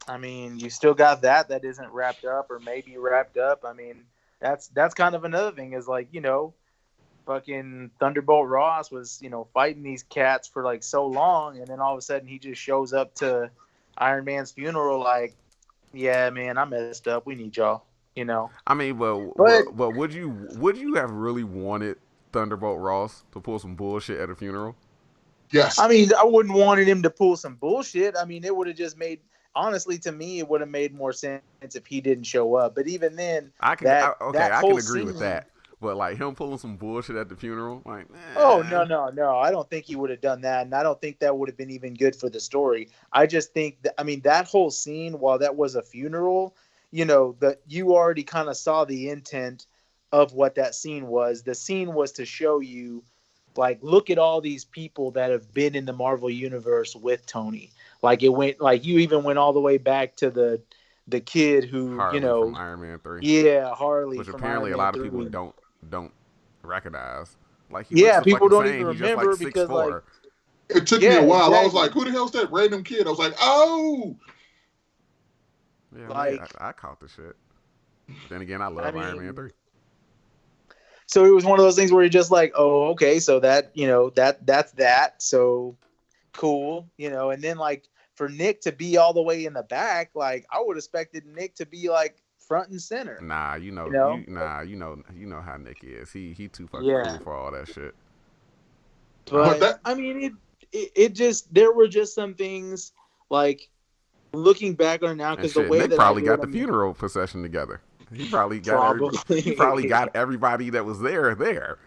Speaker 1: I mean, you still got that isn't wrapped up or maybe wrapped up. I mean, that's kind of another thing is like, fucking Thunderbolt Ross was, fighting these cats for like so long, and then all of a sudden he just shows up to Iron Man's funeral like, yeah, man, I messed up. We need y'all.
Speaker 2: I mean,
Speaker 1: But
Speaker 2: but would you have really wanted Thunderbolt Ross to pull some bullshit at a funeral?
Speaker 3: Yes.
Speaker 1: I mean, I wouldn't wanted him to pull some bullshit. I mean, it would have just made, honestly, to me, it would have made more sense if he didn't show up. But even then,
Speaker 2: I can agree with that. But like him pulling some bullshit at the funeral, like,
Speaker 1: oh no, I don't think he would have done that, and I don't think that would have been even good for the story. I just think that, I mean, that whole scene, while that was a funeral, that you already kind of saw the intent of what that scene was. The scene was to show you, like, look at all these people that have been in the Marvel universe with Tony. Like, it went, like, you even went all the way back to the kid who,
Speaker 2: Harley from Iron Man 3.
Speaker 1: Yeah, Harley,
Speaker 2: which
Speaker 1: from
Speaker 2: apparently
Speaker 1: Iron
Speaker 2: a
Speaker 1: Man
Speaker 2: lot of
Speaker 1: 3.
Speaker 2: people don't recognize. Like, he
Speaker 1: Yeah,
Speaker 2: looks the
Speaker 1: people
Speaker 2: fucking
Speaker 1: don't
Speaker 2: same.
Speaker 1: even
Speaker 2: He's just
Speaker 1: remember
Speaker 2: like
Speaker 1: because
Speaker 2: 6'4".
Speaker 1: like,
Speaker 3: it took me a while.
Speaker 1: exactly.
Speaker 3: I was like, who the hell's that random kid? I was like, oh.
Speaker 2: Yeah,
Speaker 1: like,
Speaker 2: man, I caught the shit. Then again, I love Iron Man 3.
Speaker 1: So it was one of those things where you're just like, oh, okay, so that, that's that. So cool, and then like for Nick to be all the way in the back, like I would have expected Nick to be like front and center.
Speaker 2: Nah, you know how Nick is. He too fucking cool for all that shit.
Speaker 1: But I mean, it just, there were just some things like looking back on it now, because the way
Speaker 2: Nick
Speaker 1: that
Speaker 2: probably got the funeral procession together. He probably got everybody that was there.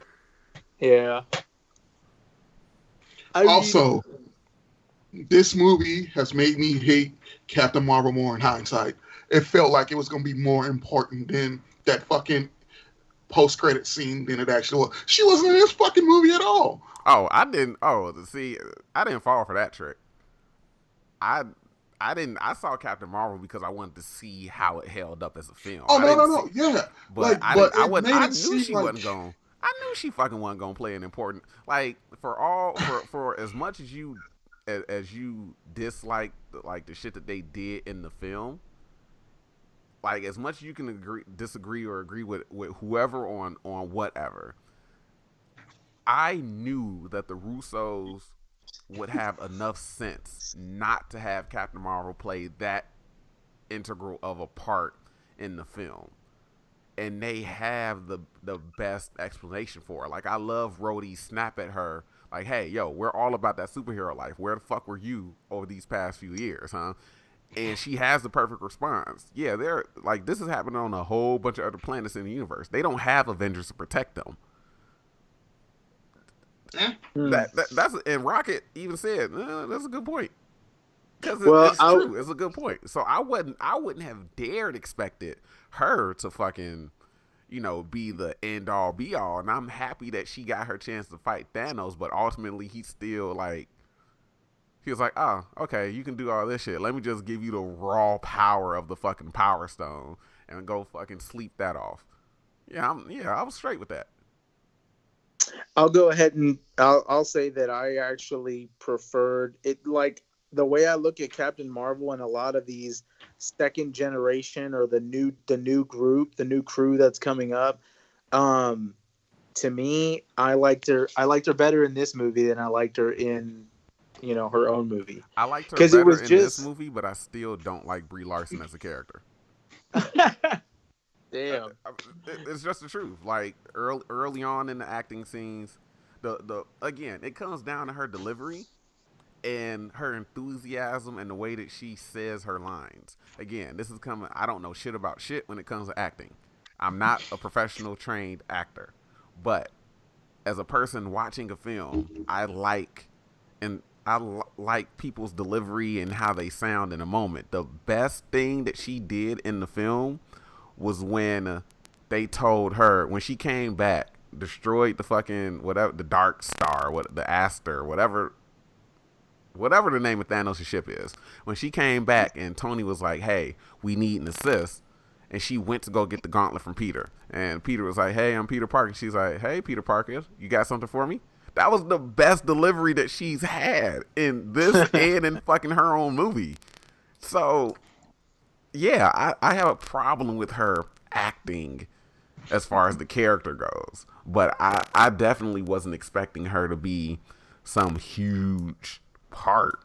Speaker 1: Yeah.
Speaker 3: Also, this movie has made me hate Captain Marvel more in hindsight. It felt like it was going to be more important than that fucking post-credit scene than it actually was. She wasn't in this fucking movie at all.
Speaker 2: Oh, I didn't fall for that trick. I saw Captain Marvel because I wanted to see how it held up as a film.
Speaker 3: Oh, no. Yeah.
Speaker 2: But I knew she wasn't going. I knew she fucking wasn't going to play an important, like, for as much as you dislike like the shit that they did in the film. Like, as much as you can disagree or agree with whoever on whatever, I knew that the Russos would have enough sense not to have Captain Marvel play that integral of a part in the film. And they have the best explanation for it. Like, I love Rhodey's snap at her, like, hey, yo, we're all about that superhero life. Where the fuck were you over these past few years, huh? And she has the perfect response. Yeah, they're like, this is happening on a whole bunch of other planets in the universe. They don't have Avengers to protect them. That's and Rocket even said that's a good point, because it's true. It's a good point. So I wouldn't have dared expected her to fucking be the end all be all. And I'm happy that she got her chance to fight Thanos, but ultimately he was like, oh, okay, you can do all this shit. Let me just give you the raw power of the fucking Power Stone and go fucking sleep that off. Yeah, I was straight with that.
Speaker 1: I'll go ahead and I'll say that I actually preferred it. Like, the way I look at Captain Marvel and a lot of these second generation or the new crew that's coming up, to me, I liked her better in this movie than I liked her in her own movie.
Speaker 2: I liked her better in this movie, but I still don't like Brie Larson as a character.
Speaker 1: Damn.
Speaker 2: It's just the truth. Like, early on in the acting scenes, again, it comes down to her delivery and her enthusiasm and the way that she says her lines. Again, this is coming. I don't know shit about shit when it comes to acting. I'm not a professional trained actor, but as a person watching a film, I like people's delivery and how they sound in a moment. The best thing that she did in the film was when they told her, when she came back, destroyed the fucking whatever, the Dark Star, what the Aster, whatever the name of Thanos' ship is. When she came back and Tony was like, "Hey, we need an assist," and she went to go get the gauntlet from Peter, and Peter was like, "Hey, I'm Peter Parker." She's like, "Hey, Peter Parker, you got something for me?" That was the best delivery that she's had in this and in fucking her own movie. So, yeah, I have a problem with her acting as far as the character goes. But I definitely wasn't expecting her to be some huge part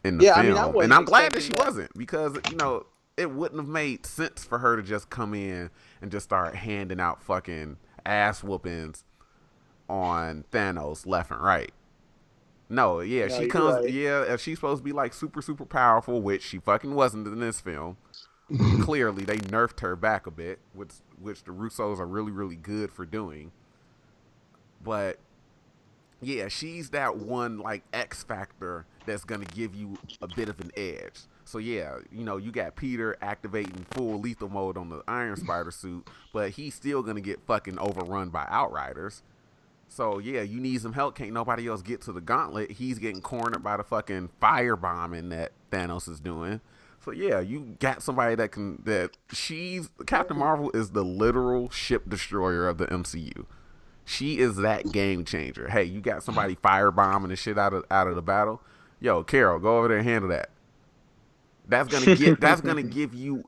Speaker 2: in the
Speaker 1: Yeah, I
Speaker 2: film.
Speaker 1: mean, I
Speaker 2: And
Speaker 1: wasn't
Speaker 2: I'm glad that
Speaker 1: expecting
Speaker 2: she
Speaker 1: that.
Speaker 2: wasn't, because, it wouldn't have made sense for her to just come in and just start handing out fucking ass whoopings on Thanos left and right. No, yeah,
Speaker 1: No,
Speaker 2: she
Speaker 1: you're
Speaker 2: comes.
Speaker 1: right.
Speaker 2: Yeah, if she's supposed to be like super, super powerful, which she fucking wasn't in this film. Clearly, they nerfed her back a bit, which the Russos are really, really good for doing. But yeah, she's that one like X factor that's gonna give you a bit of an edge. So yeah, you got Peter activating full lethal mode on the Iron Spider suit, but he's still gonna get fucking overrun by Outriders. So yeah, you need some help. Can't nobody else get to the gauntlet. He's getting cornered by the fucking firebombing that Thanos is doing. So yeah, you got somebody that she's Captain Marvel is the literal ship destroyer of the MCU. She is that game changer. Hey, you got somebody firebombing the shit out of the battle. Yo, Carol, go over there and handle that. That's gonna give you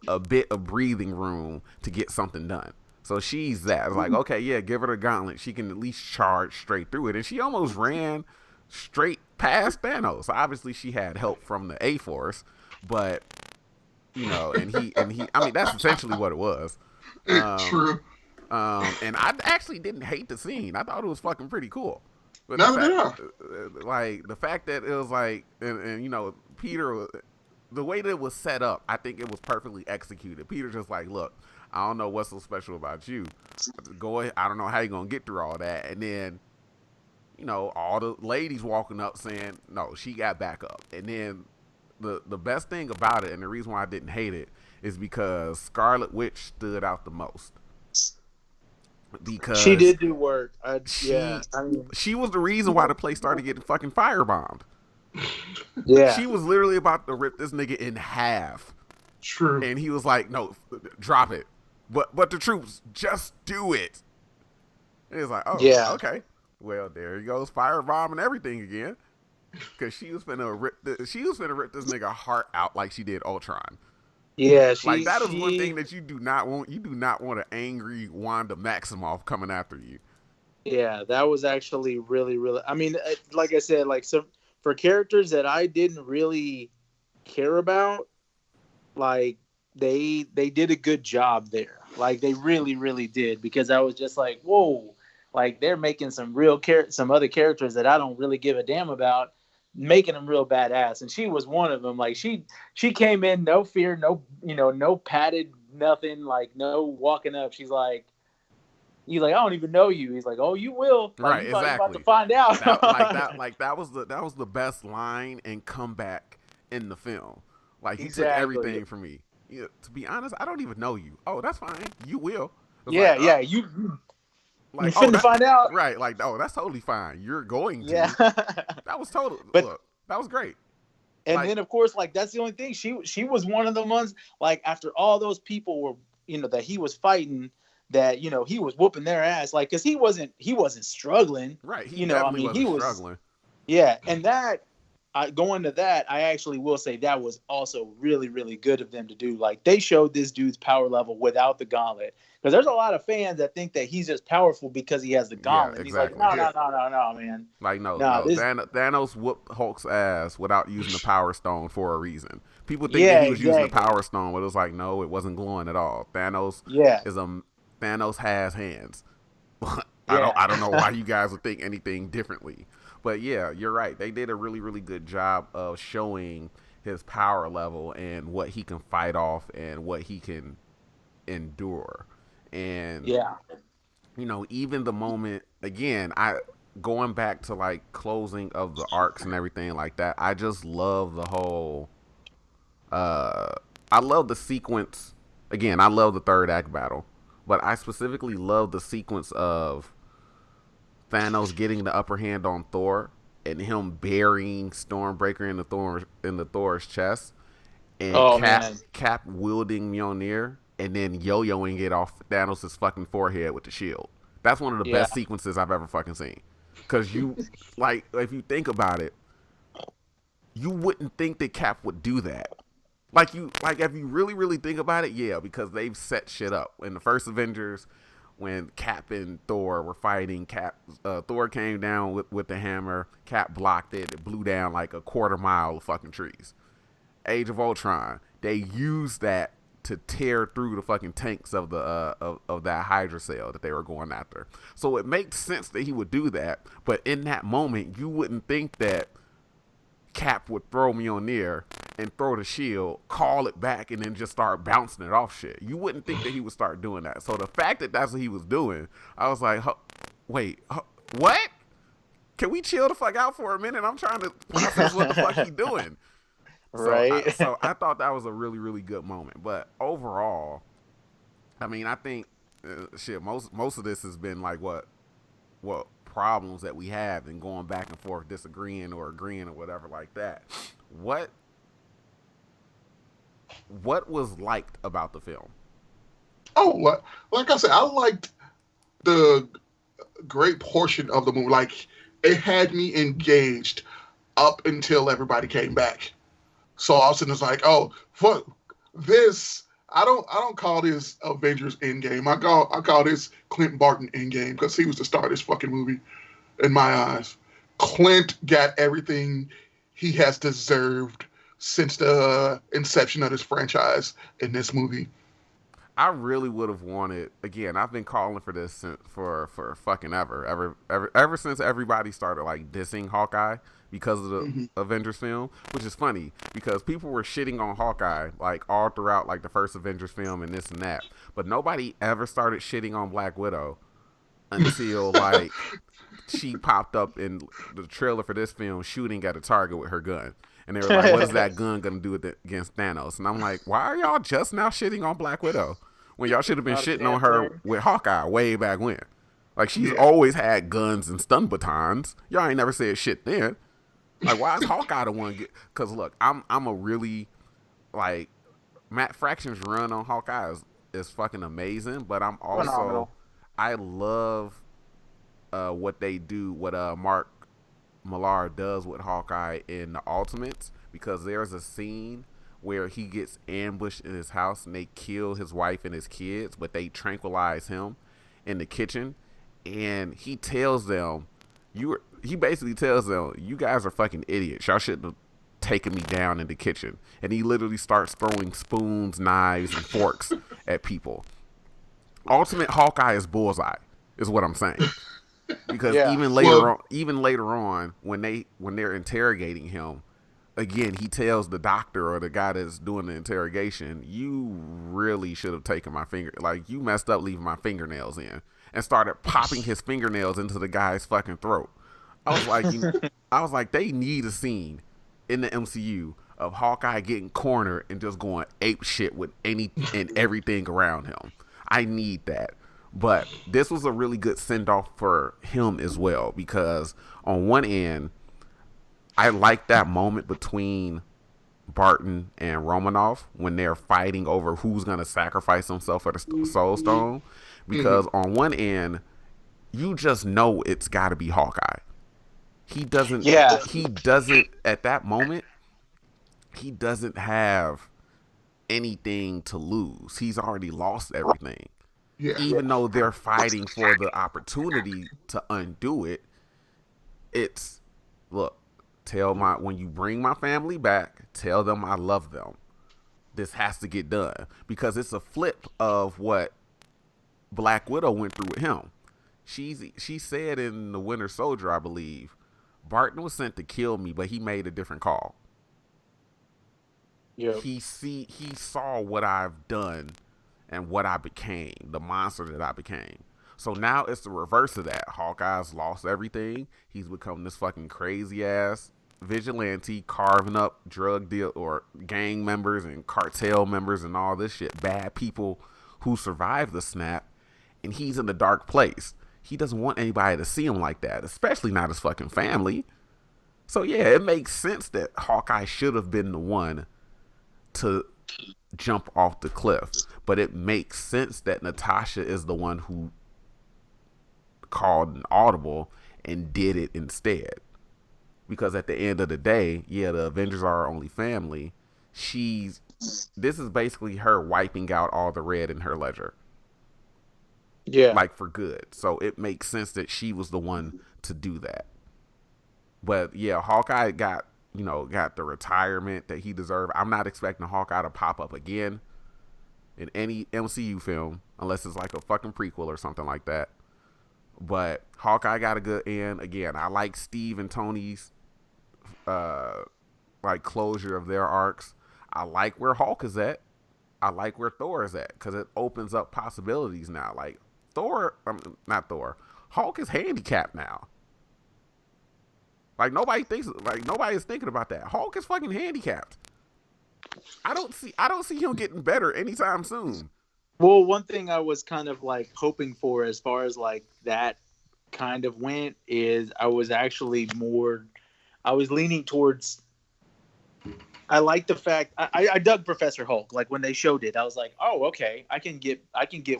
Speaker 2: a bit of breathing room to get something done. So she's that. It's like, okay, yeah, give her the gauntlet. She can at least charge straight through it. And she almost ran straight past Thanos. Obviously, she had help from the A Force, but and he. I mean, that's essentially what it was. Um,
Speaker 3: True.
Speaker 2: and I actually didn't hate the scene. I thought it was fucking pretty cool. But
Speaker 3: Neither did I.
Speaker 2: the fact that it was like, and Peter, the way that it was set up, I think it was perfectly executed. Peter just like, look, I don't know what's so special about you. Go ahead. I don't know how you're gonna get through all that, and then all the ladies walking up saying, no, she got back up, and then the best thing about it, and the reason why I didn't hate it, is because Scarlet Witch stood out the most. Because
Speaker 1: She did do work.
Speaker 2: she
Speaker 1: I mean,
Speaker 2: she was the reason why the place started getting fucking firebombed.
Speaker 1: yeah.
Speaker 2: She was literally about to rip this nigga in half,
Speaker 3: True.
Speaker 2: and he was like, "No, drop it." But the troops, just do it. And it's like, oh,
Speaker 1: Yeah.
Speaker 2: okay. Well, there he goes, firebomb and everything again. Because she was finna rip this nigga heart out like she did Ultron.
Speaker 1: Yeah,
Speaker 2: Like, that is one thing that you do not want. You do not want an angry Wanda Maximoff coming after you.
Speaker 1: Yeah, that was actually really, really. I mean, like I said, like for characters that I didn't really care about, like they did a good job there. Like they really, really did, because I was just like, whoa, like they're making some some other characters that I don't really give a damn about, making them real badass, and she was one of them. Like she came in, no fear, no no padded nothing, like no walking up. He's like, I don't even know you. He's like, oh, you will. Like
Speaker 2: Right,
Speaker 1: you about to
Speaker 2: exactly.
Speaker 1: find out.
Speaker 2: That was the best line and comeback in the film. Like, he took
Speaker 1: Exactly.
Speaker 2: everything from me. To be honest, I don't even know you. Oh, that's fine. You will. It's
Speaker 1: Yeah,
Speaker 2: like,
Speaker 1: yeah. You
Speaker 2: like, oh,
Speaker 1: finna find out.
Speaker 2: right. Like, oh, that's totally fine. You're going to.
Speaker 1: Yeah.
Speaker 2: That was total.
Speaker 1: But
Speaker 2: Look, that was great.
Speaker 1: and
Speaker 2: Like,
Speaker 1: then of course, like that's the only thing. She was one of the ones, like after all those people were that he was fighting, that he was whooping their ass, like because he wasn't struggling.
Speaker 2: right. He
Speaker 1: I
Speaker 2: definitely
Speaker 1: mean he
Speaker 2: wasn't
Speaker 1: was.
Speaker 2: struggling.
Speaker 1: Yeah, and that going to that, I actually will say that was also really, really good of them to do. Like they showed this dude's power level without the gauntlet, because there's a lot of fans that think that he's just powerful because he has the
Speaker 2: Yeah,
Speaker 1: gauntlet. He's like,
Speaker 2: exactly.
Speaker 1: no, man.
Speaker 2: Like, no.
Speaker 1: This,
Speaker 2: Thanos whooped Hulk's ass without using the Power Stone for a reason. People think
Speaker 1: yeah,
Speaker 2: that he was using the
Speaker 1: exactly.
Speaker 2: Power Stone, but it was like, no, it wasn't glowing at all.
Speaker 1: Yeah,
Speaker 2: Thanos has hands.
Speaker 1: yeah,
Speaker 2: I don't know why you guys would think anything differently. But yeah, you're right. They did a really, really good job of showing his power level and what he can fight off and what he can endure. And
Speaker 1: yeah,
Speaker 2: even the moment, again, going back to like closing of the arcs and everything like that, I just love the whole I love the sequence. Again, I love the third act battle but I specifically love the sequence of Thanos getting the upper hand on Thor and him burying Stormbreaker in the Thor's chest, and
Speaker 1: Oh
Speaker 2: Cap
Speaker 1: man.
Speaker 2: Cap wielding Mjolnir and then yo-yoing it off Thanos' fucking forehead with the shield. That's one of the
Speaker 1: Yeah.
Speaker 2: best sequences I've ever fucking seen. Cause you like if you think about it, you wouldn't think that Cap would do that. Like if you really think about it, yeah, because they've set shit up. In the first Avengers, when Cap and Thor were fighting, Thor came down with the hammer, Cap blocked it, it blew down like a quarter mile of fucking trees. Age of Ultron, they used that to tear through the fucking tanks of the of that Hydra cell that they were going after. So it makes sense that he would do that, but in that moment, you wouldn't think that Cap would throw Mjolnir and throw the shield, call it back, and then just start bouncing it off shit. You wouldn't think that he would start doing that. So the fact that that's what he was doing, I was like, wait, what? Can we chill the fuck out for a minute? I'm trying to process what the fuck he doing.
Speaker 1: Right.
Speaker 2: So I thought that was a really good moment. But overall, I mean, I think shit. Most of this has been like what problems that we have and going back and forth, disagreeing or agreeing or whatever like that. What was liked about the film?
Speaker 3: Oh, like I said, I liked the great portion of the movie. Like, it had me engaged up until everybody came back. So all of a sudden it's like, oh, fuck this. I don't call this Avengers Endgame. I call this Clint Barton Endgame because he was the star of this fucking movie in my eyes. Clint got everything he has deserved since the inception of this franchise in this movie.
Speaker 2: I really would have wanted. Again, I've been calling for this for fucking ever since everybody started like dissing Hawkeye because of the Avengers film, which is funny because people were shitting on Hawkeye like all throughout like the first Avengers film and this and that, but nobody ever started shitting on Black Widow until like she popped up in the trailer for this film shooting at a target with her gun. And they were like, what is that gun going to do against Thanos? And I'm like, why are y'all just now shitting on Black Widow? When y'all should have been shitting on her with Hawkeye way back when. Like, she's always had guns and stun batons. Y'all ain't never said shit then. Like, why is Hawkeye the one get... Because, look, I'm a really... Like, Matt Fraction's run on Hawkeye is fucking amazing. But I'm also...
Speaker 1: Phenomenal.
Speaker 2: I love what they do, what Mark Millar does with Hawkeye in the Ultimates, because there's a scene where he gets ambushed in his house and they kill his wife and his kids, but they tranquilize him in the kitchen, and he tells them, he basically tells them, you guys are fucking idiots. Y'all shouldn't have taken me down in the kitchen. And he literally starts throwing spoons, knives, and forks at people. Ultimate Hawkeye is Bullseye, is what I'm saying. Because even later on, when they're interrogating him, again, he tells the doctor or the guy that's doing the interrogation, you really should have taken my finger, like you messed up leaving my fingernails in, and started popping his fingernails into the guy's fucking throat. I was like, they need a scene in the MCU of Hawkeye getting cornered and just going ape shit with any and everything around him. I need that. But this was a really good send-off for him as well, because on one end, I like that moment between Barton and Romanoff when they're fighting over who's going to sacrifice himself for the Soul Stone. Because on one end, you just know it's got to be Hawkeye. He doesn't, at that moment, he doesn't have anything to lose. He's already lost everything. Yeah. Even though they're fighting for the opportunity to undo it, it's, look, when you bring my family back, tell them I love them. This has to get done, because it's a flip of what Black Widow went through with him. She said in The Winter Soldier, I believe, Barton was sent to kill me, but he made a different call. Yep. He saw what I've done and what I became, the monster that I became. So now it's the reverse of that. Hawkeye's lost everything. He's become this fucking crazy ass vigilante, carving up drug deal or gang members and cartel members and all this shit. Bad people who survived the snap. and he's in a dark place. He doesn't want anybody to see him like that, especially not his fucking family. So yeah, it makes sense that Hawkeye should have been the one to jump off the cliff. But it makes sense that Natasha is the one who called an audible and did it instead. Because at the end of the day, yeah, the Avengers are our only family. This is basically her wiping out all the red in her ledger.
Speaker 1: Yeah.
Speaker 2: Like for good. So it makes sense that she was the one to do that. But yeah, Hawkeye got the retirement that he deserved. I'm not expecting Hawkeye to pop up again in any MCU film unless it's like a fucking prequel or something like that. But Hawkeye got a good end. Again, I like Steve and Tony's like closure of their arcs. I like where Hulk is at. I like where Thor is at because it opens up possibilities now. Like not Thor. Hulk is handicapped now. Like nobody is thinking about that. Hulk is fucking handicapped. I don't see him getting better anytime soon.
Speaker 1: Well, one thing I was kind of like hoping for as far as like that kind of went is I was leaning towards, I like the fact I dug Professor Hulk. Like when they showed it, I was like, oh, okay, I can get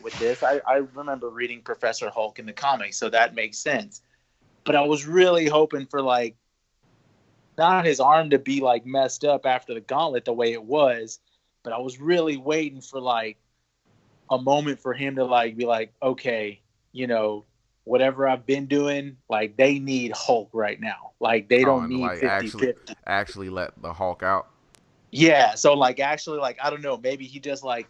Speaker 1: with this. I remember reading Professor Hulk in the comics, so that makes sense. But I was really hoping for like not his arm to be like messed up after the gauntlet the way it was, but I was really waiting for like a moment for him to like be like, okay, whatever I've been doing, like they need Hulk right now. Like they don't need
Speaker 2: like
Speaker 1: 50-50.
Speaker 2: actually let the Hulk out.
Speaker 1: Yeah. So like actually like, I don't know, maybe he just like,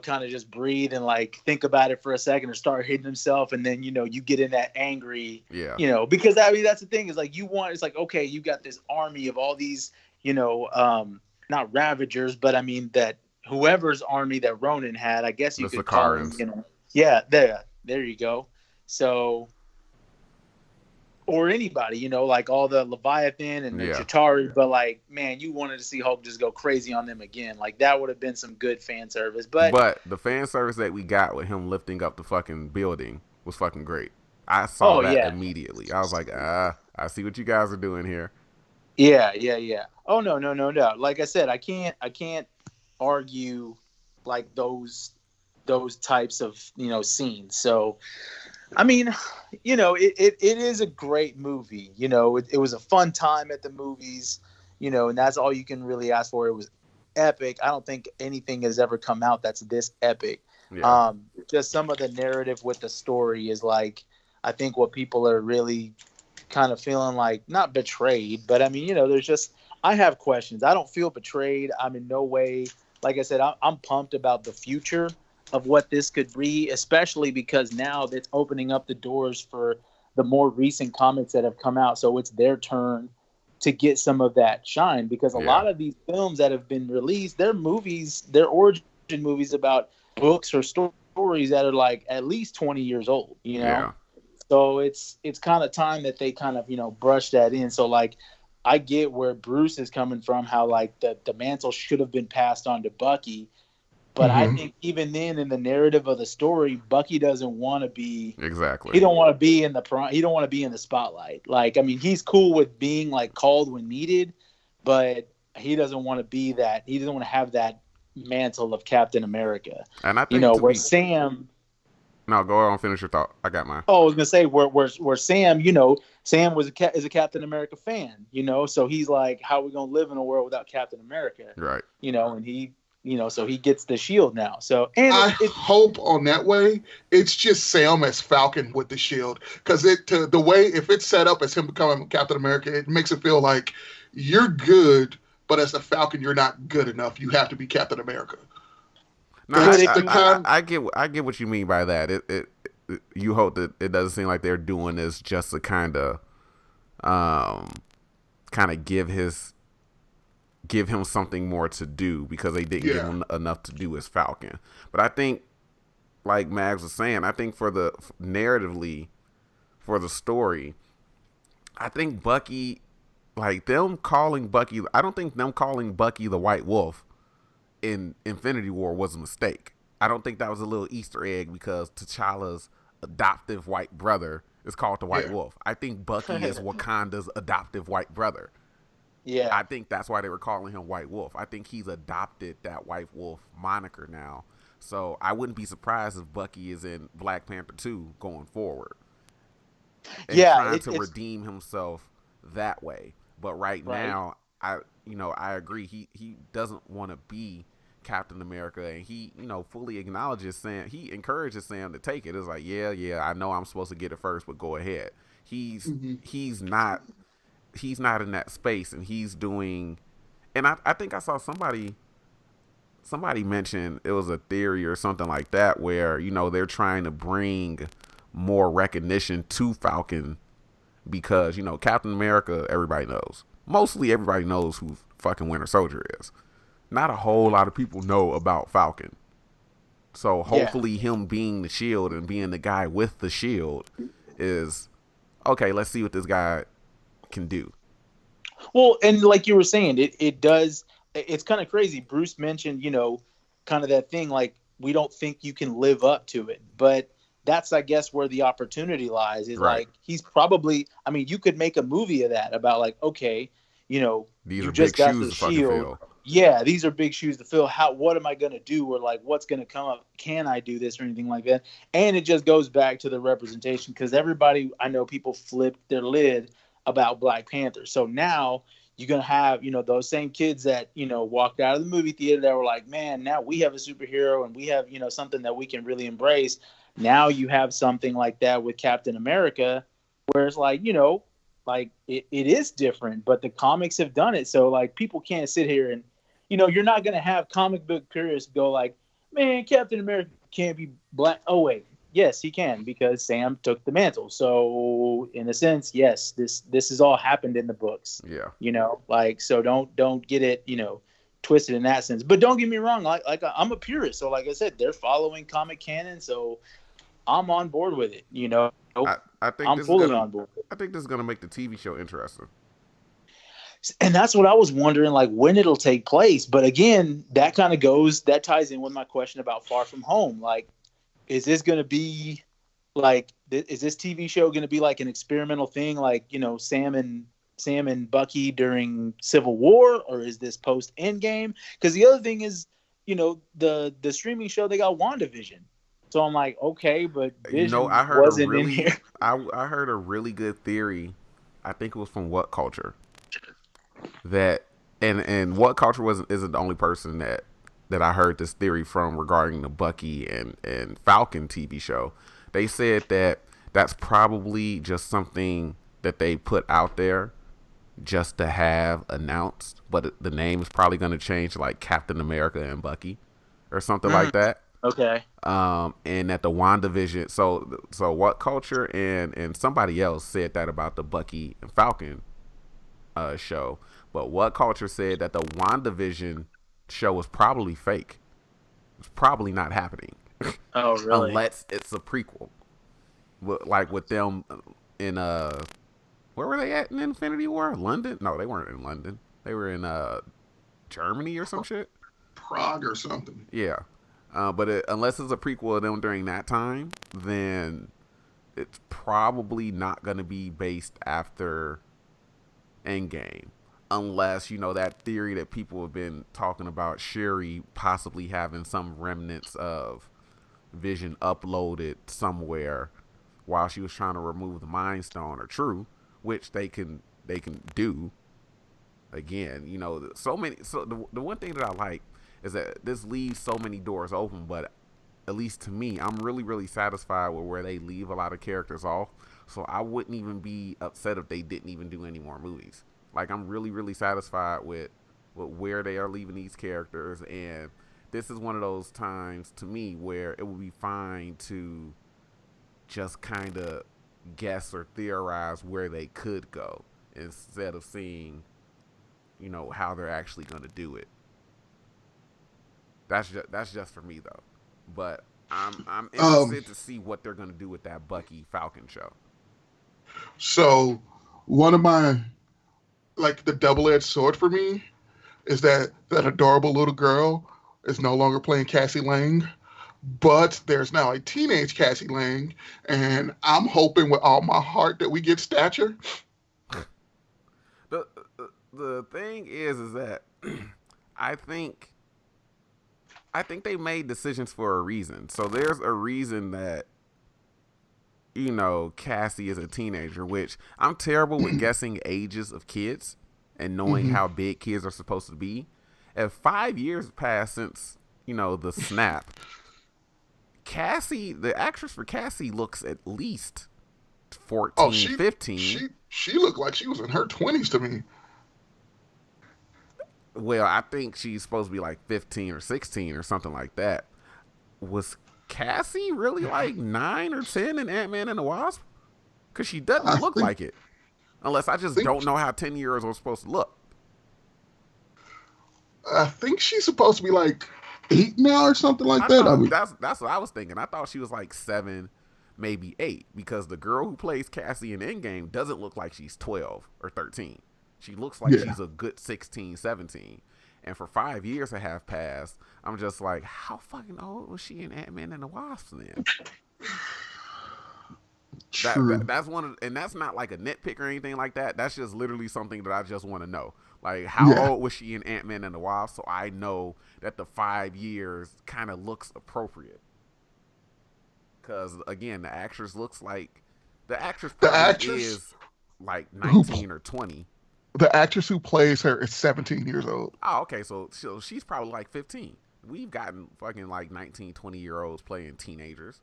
Speaker 1: kind of just breathe and like think about it for a second or start hitting himself. And then, you get in that angry, because I mean, that's the thing is like it's like, okay, you got this army of all these, not Ravagers, but I mean that whoever's army that Ronan had, I guess you could call them, yeah, there you go. So, or anybody, like all the Leviathan and the Chitauri, but like, man, you wanted to see Hulk just go crazy on them again. Like that would have been some good fan service. But
Speaker 2: the fan service that we got with him lifting up the fucking building was fucking great. I saw that immediately. I was like, I see what you guys are doing here.
Speaker 1: Yeah. Oh no. Like I said, I can't argue like those types of scenes. So I mean, it is a great movie. It was a fun time at the movies, and that's all you can really ask for. It was epic. I don't think anything has ever come out that's this epic. Yeah. Just some of the narrative with the story is like, I think what people are really kind of feeling like, not betrayed, but I mean, there's just, I have questions. I don't feel betrayed. I'm in no way, like I said, I'm pumped about the future of what this could be, especially because now it's opening up the doors for the more recent comics that have come out. So it's their turn to get some of that shine, because a lot of these films that have been released, they're origin movies about books or stories that are like at least 20 years old,
Speaker 2: Yeah.
Speaker 1: So it's kind of time that they kind of, brush that in. So like, I get where Bruce is coming from, how like the mantle should have been passed on to Bucky. But I think even then, in the narrative of the story, Bucky doesn't want to be
Speaker 2: exactly.
Speaker 1: He don't want to be in the He don't want to be in the spotlight. Like, I mean, he's cool with being like called when needed, but he doesn't want to be that. He doesn't want to have that mantle of Captain America.
Speaker 2: And I think
Speaker 1: where Sam.
Speaker 2: No, go on, finish your thought. I got mine.
Speaker 1: Oh, I was gonna say where Sam, Sam is a Captain America fan, so he's like, how are we gonna live in a world without Captain America?
Speaker 2: Right.
Speaker 1: And he. So he gets the shield now. So
Speaker 3: I hope on that way it's just Sam as Falcon with the shield, because the way if it's set up as him becoming Captain America, it makes it feel like you're good, but as the Falcon you're not good enough. You have to be Captain America.
Speaker 2: No, I get what you mean by that. It you hope that it doesn't seem like they're doing this just to kind of give him something more to do, because they didn't give him enough to do as Falcon. But I think, like Mags was saying, I think narratively, for the story, I think Bucky, like them calling Bucky, I don't think them calling Bucky the White Wolf in Infinity War was a mistake. I don't think that was a little Easter egg because T'Challa's adoptive white brother is called the White Wolf. I think Bucky is Wakanda's adoptive white brother.
Speaker 1: Yeah.
Speaker 2: I think that's why they were calling him White Wolf. I think he's adopted that White Wolf moniker now. So I wouldn't be surprised if Bucky is in Black Panther 2 going forward. And trying to redeem himself that way. But right now, I agree. He doesn't want to be Captain America, and he, fully acknowledges Sam. He encourages Sam to take it. It's like, yeah, I know I'm supposed to get it first, but go ahead. He's not in that space, and he's doing. And I think I saw somebody mention it was a theory or something like that where they're trying to bring more recognition to Falcon because Captain America, everybody knows. Mostly everybody knows who fucking Winter Soldier is. Not a whole lot of people know about Falcon. So hopefully him being the shield and being the guy with the shield is okay. Let's see what this guy can do.
Speaker 1: Well, and like you were saying, it does. It's kind of crazy. Bruce mentioned, kind of that thing like we don't think you can live up to it, but that's, I guess, where the opportunity lies. Is like he's probably. I mean, you could make a movie of that about like, okay,
Speaker 2: these
Speaker 1: you
Speaker 2: are
Speaker 1: just
Speaker 2: big
Speaker 1: got
Speaker 2: shoes
Speaker 1: the
Speaker 2: to fucking
Speaker 1: shield.
Speaker 2: fill.
Speaker 1: Yeah, these are big shoes to fill. What am I going to do? Or like, what's going to come up? Can I do this or anything like that? And it just goes back to the representation because everybody, I know people flipped their lid about Black Panther. So now you're going to have, those same kids that, walked out of the movie theater that were like, man, now we have a superhero and we have, something that we can really embrace. Now you have something like that with Captain America where it's like, like it is different, but the comics have done it. So like people can't sit here and, you're not going to have comic book purists go like, man, Captain America can't be black. Oh, wait. Yes, he can because Sam took the mantle. So in a sense, yes, this has all happened in the books.
Speaker 2: Yeah.
Speaker 1: Like, so don't get it, twisted in that sense. But don't get me wrong. Like I'm a purist. So like I said, they're following comic canon. So I'm on board with it.
Speaker 2: I think
Speaker 1: I'm fully on board.
Speaker 2: I think this is going to make the TV show interesting.
Speaker 1: And that's what I was wondering, like when it'll take place. But again, that ties in with my question about Far From Home. Like, is this going to be like, is this TV show going to be like an experimental thing? Like, Sam and Bucky during Civil War, or is this post Endgame? Because the other thing is, the streaming show, they got WandaVision. So I'm like, okay, but Vision
Speaker 2: I heard
Speaker 1: wasn't in here.
Speaker 2: I heard a really good theory. I think it was from What Culture. That and What Culture isn't the only person that I heard this theory from regarding the Bucky and Falcon TV show. They said that that's probably just something that they put out there just to have announced, but the name is probably going to change to like Captain America and Bucky or something like that.
Speaker 1: Okay.
Speaker 2: And that the WandaVision, so What Culture and somebody else said that about the Bucky and Falcon show, but What Culture said that the WandaVision show was probably fake. It's probably not happening.
Speaker 1: Oh, really?
Speaker 2: Unless it's a prequel, like with them in where were they at in Infinity War? London? No, they weren't in London. They were in Germany or some shit.
Speaker 3: Prague or something.
Speaker 2: Yeah. But unless it's a prequel of them during that time, then it's probably not going to be based after Endgame. Unless, that theory that people have been talking about, Shuri possibly having some remnants of Vision uploaded somewhere while she was trying to remove the Mind Stone are true, which they can do. Again, so many. So the one thing that I like is that this leaves so many doors open, but at least to me, I'm really, really satisfied with where they leave a lot of characters off. So I wouldn't even be upset if they didn't even do any more movies. Like, I'm really, really satisfied with where they are leaving these characters. And this is one of those times to me where it would be fine to just kind of guess or theorize where they could go instead of seeing, how they're actually going to do it. That's just for me though, but I'm interested to see what they're gonna do with that Bucky Falcon show.
Speaker 3: So one of my the double-edged sword for me is that adorable little girl is no longer playing Cassie Lang, But there's now a teenage Cassie Lang, and I'm hoping with all my heart that we get Stature.
Speaker 2: the the thing is that I think I think they made decisions for a reason. So there's a reason that Cassie is a teenager, which I'm terrible with guessing ages of kids and knowing
Speaker 3: Mm-hmm.
Speaker 2: how big kids are supposed to be. If 5 years passed since the snap, Cassie, the actress for Cassie, looks at least
Speaker 3: Oh,
Speaker 2: 14, 15.
Speaker 3: she looked like she was in her 20s to me.
Speaker 2: Well, I think she's supposed to be like 15 or 16 or something like that. Was Cassie really like 9 or 10 in Ant-Man and the Wasp? Because she doesn't look like it. Unless I just don't know how 10-year-olds are supposed to look.
Speaker 3: I think she's supposed to be like 8 now or something like that. I mean,
Speaker 2: that's what I was thinking. I thought she was like 7, maybe 8, because the girl who plays Cassie in Endgame doesn't look like she's 12 or 13. She looks like she's a good 16, 17. And for 5 years to have passed, I'm just like, how fucking old was she in Ant-Man and the Wasp then? That's one of, and that's not like a nitpick or anything like that. That's just literally something that I just want to know. Like, how old was she in Ant-Man and the Wasp, so I know that the 5 years kind of looks appropriate. Because again, the actress probably is like 19 or 20.
Speaker 3: The actress who plays her is 17 years old.
Speaker 2: Oh, okay, so she's probably like 15. We've gotten fucking like 19, 20-year-olds playing teenagers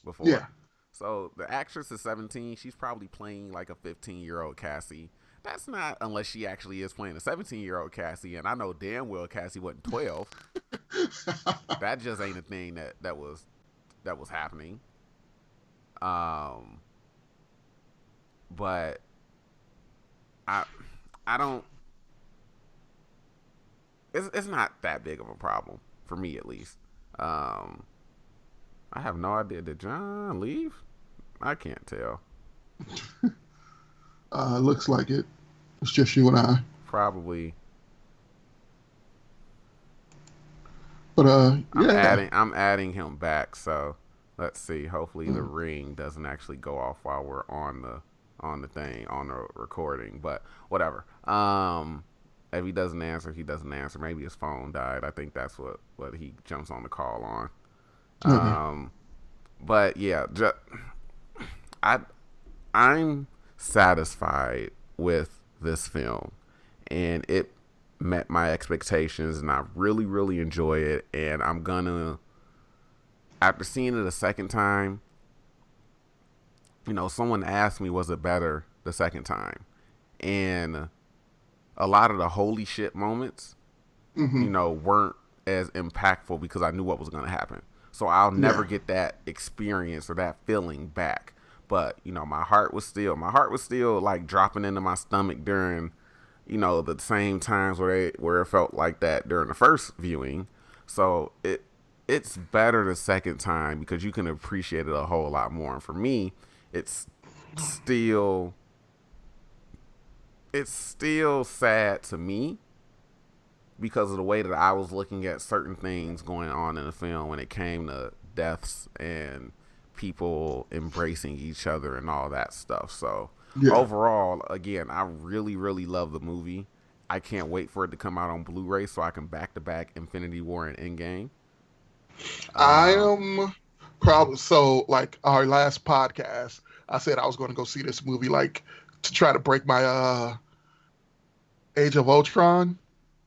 Speaker 2: before.
Speaker 3: Yeah.
Speaker 2: So the actress is 17. She's probably playing like a 15-year-old Cassie. That's not unless she actually is playing a 17-year-old Cassie, and I know damn well Cassie wasn't 12. That just ain't a thing that was happening. But I don't. It's not that big of a problem for me, at least. I have no idea. Did John leave? I can't tell.
Speaker 3: Looks like it. It's just you and I.
Speaker 2: Probably.
Speaker 3: But yeah.
Speaker 2: I'm adding him back. So let's see. Hopefully the ring doesn't actually go off while we're on the recording. But whatever. If he doesn't answer, he doesn't answer. Maybe his phone died. I think that's what he jumps on the call on. But yeah, I'm satisfied with this film, and it met my expectations, and I really, really enjoy it. And I'm gonna, after seeing it a second time, someone asked me, was it better the second time? And a lot of the holy shit moments, weren't as impactful because I knew what was going to happen. So I'll never get that experience or that feeling back. But, my heart was still like dropping into my stomach during, the same times where it felt like that during the first viewing. So it's better the second time because you can appreciate it a whole lot more. And for me, it's still sad to me because of the way that I was looking at certain things going on in the film when it came to deaths and people embracing each other and all that stuff. So overall, again, I really, really love the movie. I can't wait for it to come out on Blu-ray so I can back-to-back Infinity War and Endgame.
Speaker 3: I am probably, so like our last podcast, I said I was going to go see this movie like to try to break my Age of Ultron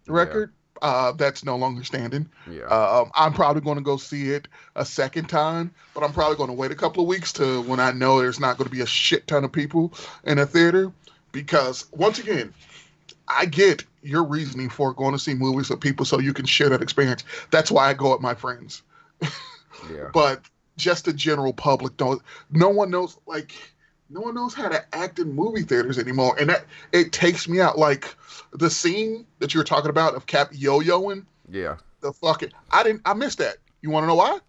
Speaker 3: record. That's no longer standing. I'm probably going to go see it a second time, but I'm probably going to wait a couple of weeks to when I know there's not going to be a shit ton of people in a theater, because once again, I get your reasoning for going to see movies with people so you can share that experience. That's why I go with my friends. But just the general public no one knows how to act in movie theaters anymore, and that it takes me out. Like the scene that you were talking about of Cap yo-yoing.
Speaker 2: Yeah.
Speaker 3: I missed that. You want to know why?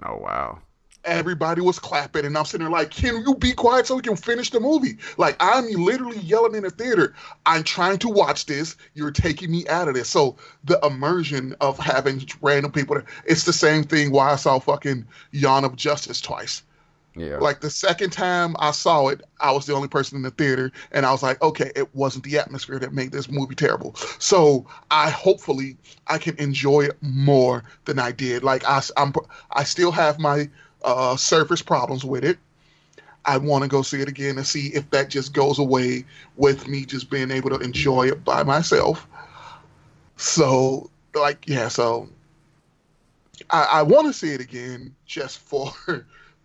Speaker 2: Oh wow.
Speaker 3: everybody was clapping, and I'm sitting there like, can you be quiet so we can finish the movie? Like, I'm literally yelling in the theater, I'm trying to watch this, you're taking me out of this. So the immersion of having random people, it's the same thing why I saw fucking Yawn of Justice twice.
Speaker 2: Yeah.
Speaker 3: Like the second time I saw it, I was the only person in the theater, and I was like, okay, it wasn't the atmosphere that made this movie terrible. So hopefully I can enjoy it more than I did. Like I still have my surface problems with it. I want to go see it again and see if that just goes away with me just being able to enjoy it by myself. So like yeah, so I want to see it again just for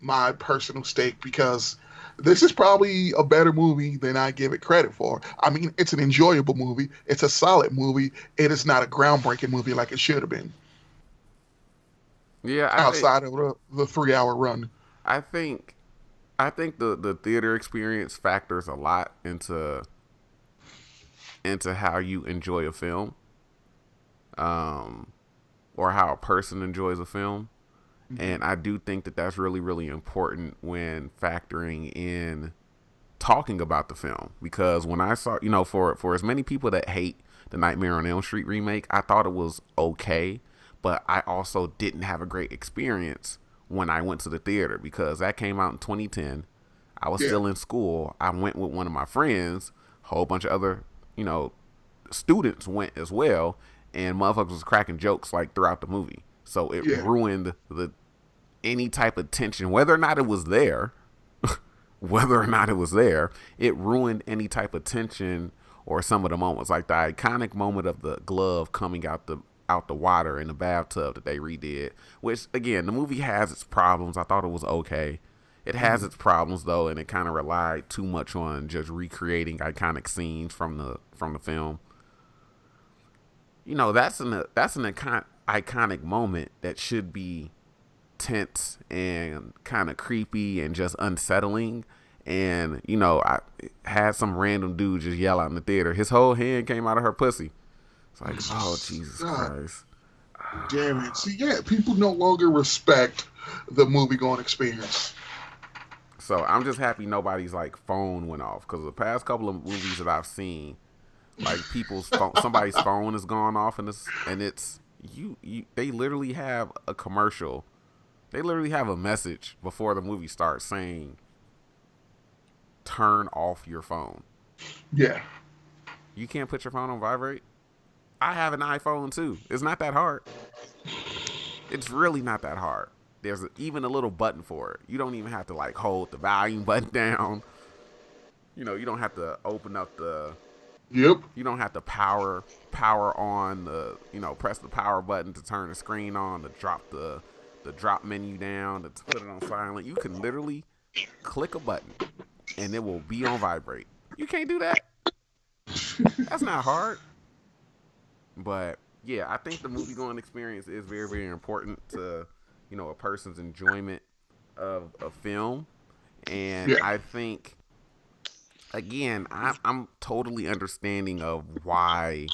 Speaker 3: my personal stake because this is probably a better movie than I give it credit for. I mean, it's an enjoyable movie. It's a solid movie. It is not a groundbreaking movie like it should have been.
Speaker 2: Yeah,
Speaker 3: Outside of the 3 hour run.
Speaker 2: I think the theater experience factors a lot into how you enjoy a film, or how a person enjoys a film. And I do think that that's really, really important when factoring in talking about the film. Because when I saw, for as many people that hate the Nightmare on Elm Street remake, I thought it was okay. But I also didn't have a great experience when I went to the theater because that came out in 2010. I was still in school. I went with one of my friends. A whole bunch of other, students went as well. And motherfuckers was cracking jokes like throughout the movie. So it ruined any type of tension, whether or not it was there, it ruined any type of tension or some of the moments, like the iconic moment of the glove coming out the water in the bathtub that they redid, which again, the movie has its problems. I thought it was okay. It has its problems though, and it kind of relied too much on just recreating iconic scenes from the film. That's an iconic moment that should be tense and kind of creepy and just unsettling. And I had some random dude just yell out in the theater, his whole hand came out of her pussy. It's like, oh Jesus Christ,
Speaker 3: damn it. See, people no longer respect the movie going experience.
Speaker 2: So I'm just happy nobody's like phone went off, because the past couple of movies that I've seen, like somebody's phone has gone off, and it's they literally have a commercial. They literally have a message before the movie starts saying, turn off your phone.
Speaker 3: Yeah.
Speaker 2: You can't put your phone on vibrate? I have an iPhone too. It's not that hard. It's really not that hard. There's even a little button for it. You don't even have to like hold the volume button down. You don't have to open up the...
Speaker 3: Yep.
Speaker 2: You don't have to power on the, press the power button to turn the screen on, to drop the drop menu down, to put it on silent. You can literally click a button and it will be on vibrate. You can't do that. That's not hard. But yeah, I think the movie going experience is very, very important to, a person's enjoyment of a film. And I think, again, I'm totally understanding of why,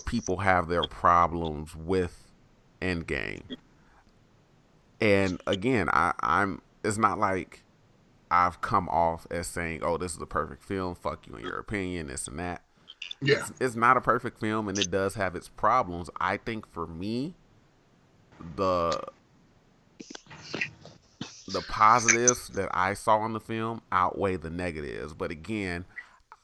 Speaker 2: people have their problems with Endgame. And again, I'm. It's not like I've come off as saying, "Oh, this is a perfect film. Fuck you and your opinion, this and that."
Speaker 3: Yeah,
Speaker 2: it's not a perfect film, and it does have its problems. I think for me, the positives that I saw in the film outweigh the negatives. But again,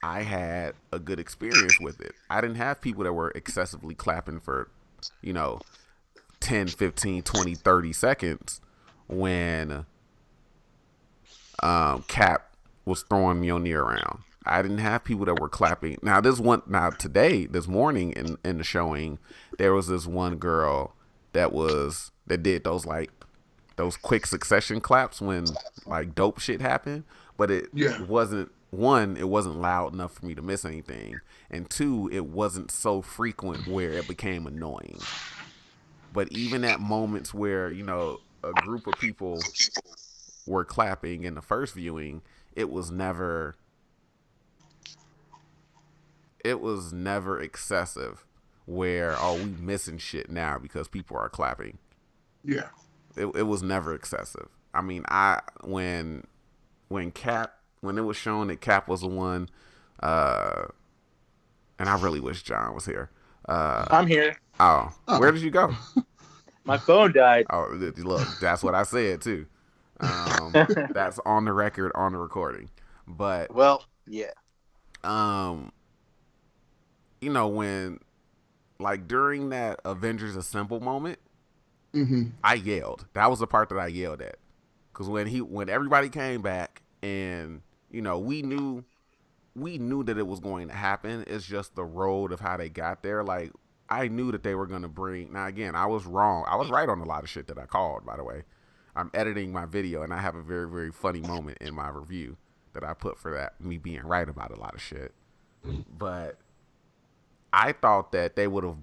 Speaker 2: I had a good experience with it. I didn't have people that were excessively clapping for, 10, 15, 20, 30 seconds when Cap was throwing Mjolnir around. I didn't have people that were clapping. Now this morning in the showing, there was this one girl that did those quick succession claps when like dope shit happened, but it wasn't loud enough for me to miss anything, and two, it wasn't so frequent where it became annoying. But even at moments where, a group of people were clapping in the first viewing, it was never excessive where, oh, we missing shit now because people are clapping.
Speaker 3: Yeah.
Speaker 2: It was never excessive. I mean, I when Cap when it was shown that Cap was the one, uh, and I really wish John was here.
Speaker 1: I'm here.
Speaker 2: Oh, where
Speaker 3: Oh,
Speaker 2: did you go?
Speaker 1: My phone died.
Speaker 2: Oh, look, that's what I said too. That's on the record, on the recording. But
Speaker 1: Well, yeah.
Speaker 2: um, when like during that Avengers Assemble moment,
Speaker 3: hmm
Speaker 2: I yelled. That was the part that I yelled at, because when everybody came back and we knew that it was going to happen. It's just the road of how they got there. Like, I knew that they were going to bring. Now, again, I was wrong. I was right on a lot of shit that I called, by the way. I'm editing my video, and I have a very, very funny moment in my review that I put for that, me being right about a lot of shit. But I thought that they would have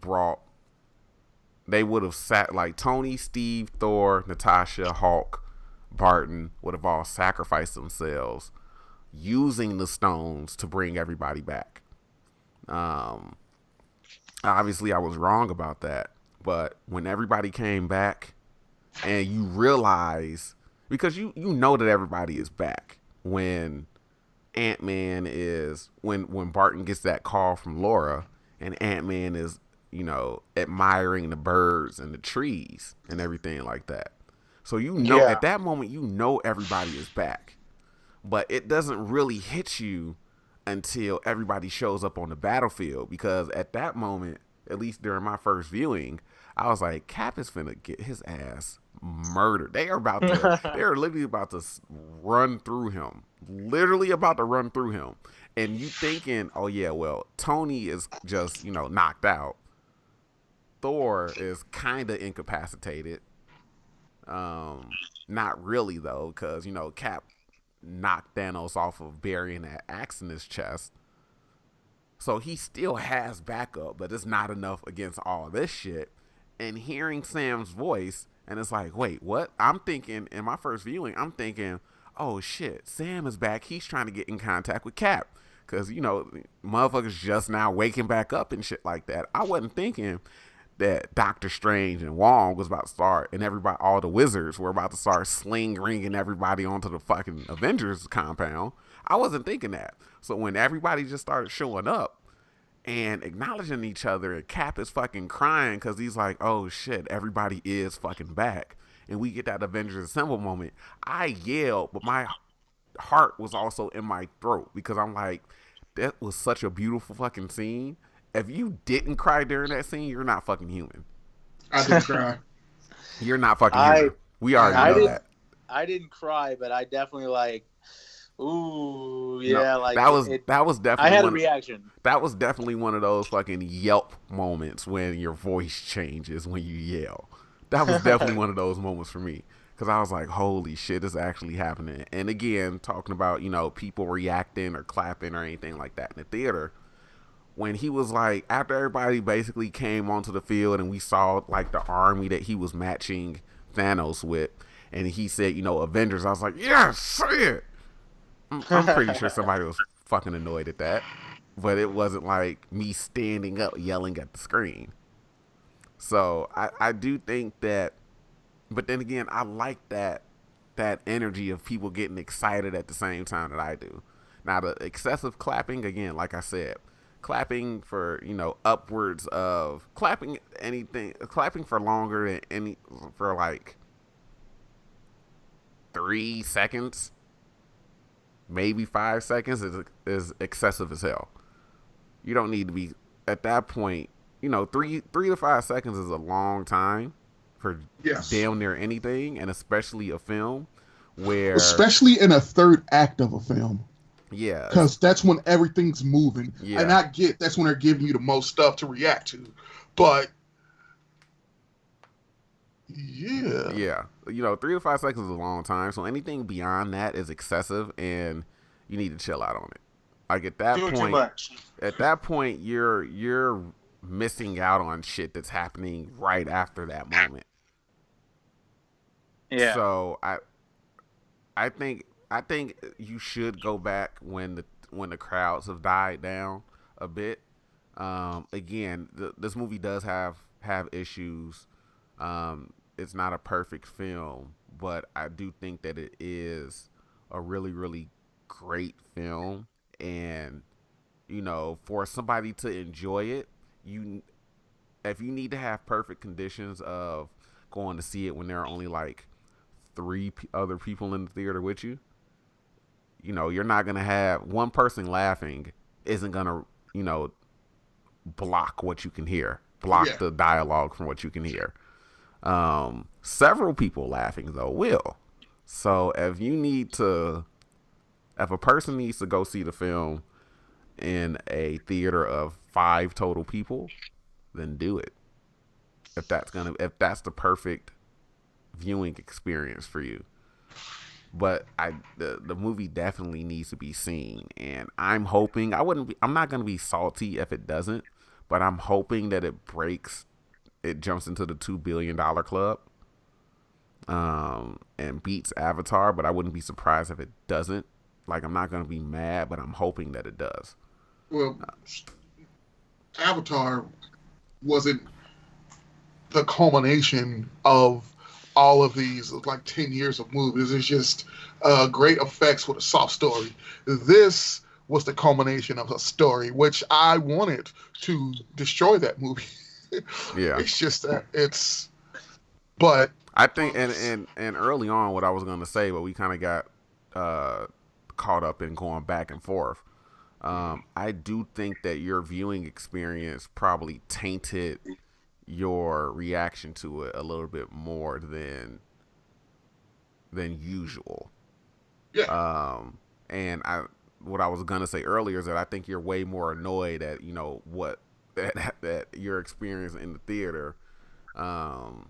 Speaker 2: sat, like, Tony, Steve, Thor, Natasha, Hulk, Barton would have all sacrificed themselves using the stones to bring everybody back. Um, Obviously, I was wrong about that. But when everybody came back, and you realize, because you know that everybody is back when Ant-Man is when Barton gets that call from Laura, and Ant-Man is admiring the birds and the trees and everything like that. So
Speaker 1: Yeah.
Speaker 2: at that moment everybody is back. But it doesn't really hit you until everybody shows up on the battlefield, because at that moment, at least during my first viewing, I was like, Cap is finna get his ass murdered. They are literally about to run through him. Literally about to run through him. And you thinking, oh yeah, well, Tony is just, knocked out. Thor is kind of incapacitated. Not really though, because, Cap knocked Thanos off of burying that axe in his chest. So he still has backup, but it's not enough against all this shit. And hearing Sam's voice, and it's like, wait, what? I'm thinking, in my first viewing, I'm thinking, oh shit, Sam is back. He's trying to get in contact with Cap. Because, motherfuckers just now waking back up and shit like that. I wasn't thinking that Doctor Strange and Wong was about to start, and everybody, all the wizards were about to start sling ringing everybody onto the fucking Avengers compound. I wasn't thinking that. So when everybody just started showing up and acknowledging each other, and Cap is fucking crying because he's like, oh shit, everybody is fucking back, and we get that Avengers Assemble moment, I yelled, but my heart was also in my throat, because I'm like, that was such a beautiful fucking scene. If you didn't cry during that scene, you're not fucking human.
Speaker 3: I didn't cry.
Speaker 2: You're not fucking
Speaker 1: I
Speaker 2: human. We already
Speaker 3: I
Speaker 2: know
Speaker 1: didn't
Speaker 2: that.
Speaker 1: I didn't cry, but I definitely like, ooh,
Speaker 2: No,
Speaker 1: yeah, like
Speaker 2: that was
Speaker 1: I
Speaker 2: definitely
Speaker 1: had a reaction.
Speaker 2: that was definitely one of those fucking Yelp moments when your voice changes when you yell. That was definitely one of those moments for me, because I was like, holy shit, it's actually happening. And again, talking about people reacting or clapping or anything like that in the theater, when he was like, after everybody basically came onto the field and we saw like the army that he was matching Thanos with, and he said, Avengers, I was like, yes, say it. I'm pretty sure somebody was fucking annoyed at that, but it wasn't like me standing up yelling at the screen. So I do think that, but then again, I like that energy of people getting excited at the same time that I do. Now the excessive clapping, again, like I said, clapping for upwards of clapping for longer than for like 3 seconds, maybe 5 seconds is excessive as hell. You don't need to be at that point. 3 to 5 seconds is a long time for
Speaker 3: Yes.
Speaker 2: damn near anything, and especially a film where,
Speaker 3: Especially in a third act of a film.
Speaker 2: yeah,
Speaker 3: Because that's when everything's moving.
Speaker 2: yeah,
Speaker 3: And I get that's when they're giving you the most stuff to react to. But yeah.
Speaker 2: yeah, 3 to 5 seconds is a long time. So anything beyond that is excessive, and you need to chill out on it. Like
Speaker 1: Doing too much.
Speaker 2: at that point, you're missing out on shit that's happening right after that moment.
Speaker 1: Yeah.
Speaker 2: So I think you should go back when the crowds have died down a bit. Again, this movie does have issues. It's not a perfect film, but I do think that it is a really, really great film. And, for somebody to enjoy it, if you need to have perfect conditions of going to see it when there are only like three other people in the theater with you, you're not going to have one person laughing isn't going to, block what you can hear, block the dialogue from what you can hear. Several people laughing though will. So if a person needs to go see the film in a theater of 5 total people, then do it. If that's the perfect viewing experience for you. But the movie definitely needs to be seen, and I'm hoping I'm not gonna be salty if it doesn't, but I'm hoping that it jumps into the $2 billion club, and beats Avatar. But I wouldn't be surprised if it doesn't. Like, I'm not gonna be mad, but I'm hoping that it does.
Speaker 3: Well, Avatar wasn't the culmination of all of these like 10 years of movies. It's just great effects with a soft story. This was the culmination of a story, which I wanted to destroy that movie.
Speaker 2: Yeah.
Speaker 3: It's just that but
Speaker 2: I think, and early on what I was going to say, but we kind of got caught up in going back and forth. I do think that your viewing experience probably tainted your reaction to it a little bit more than usual.
Speaker 3: Yeah.
Speaker 2: And what I was gonna say earlier is that I think you're way more annoyed at what that your experience in the theater than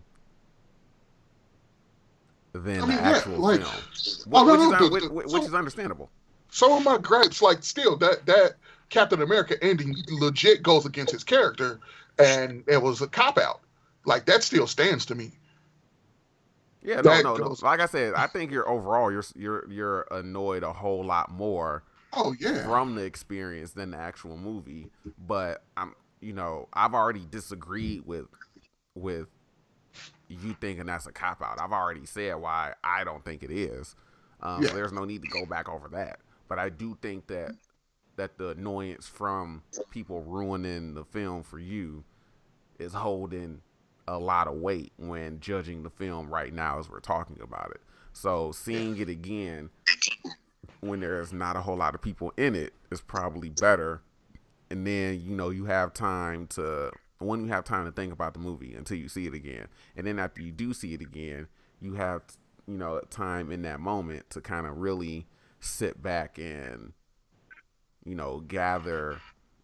Speaker 2: the actual film, which is understandable.
Speaker 3: Some of my gripes, like, still that Captain America ending legit goes against his character, and it was a cop out. Like, that still stands to me.
Speaker 2: Yeah, no. Like I said, I think you're annoyed a whole lot more.
Speaker 3: Oh yeah.
Speaker 2: From the experience than the actual movie. But I've already disagreed with you thinking that's a cop out. I've already said why I don't think it is. So there's no need to go back over that. But I do think that the annoyance from people ruining the film for you is holding a lot of weight when judging the film right now as we're talking about it. So seeing it again when there's not a whole lot of people in it is probably better. And then you have time to think about the movie until you see it again. And then after you do see it again, you have time in that moment to kind of really sit back and gather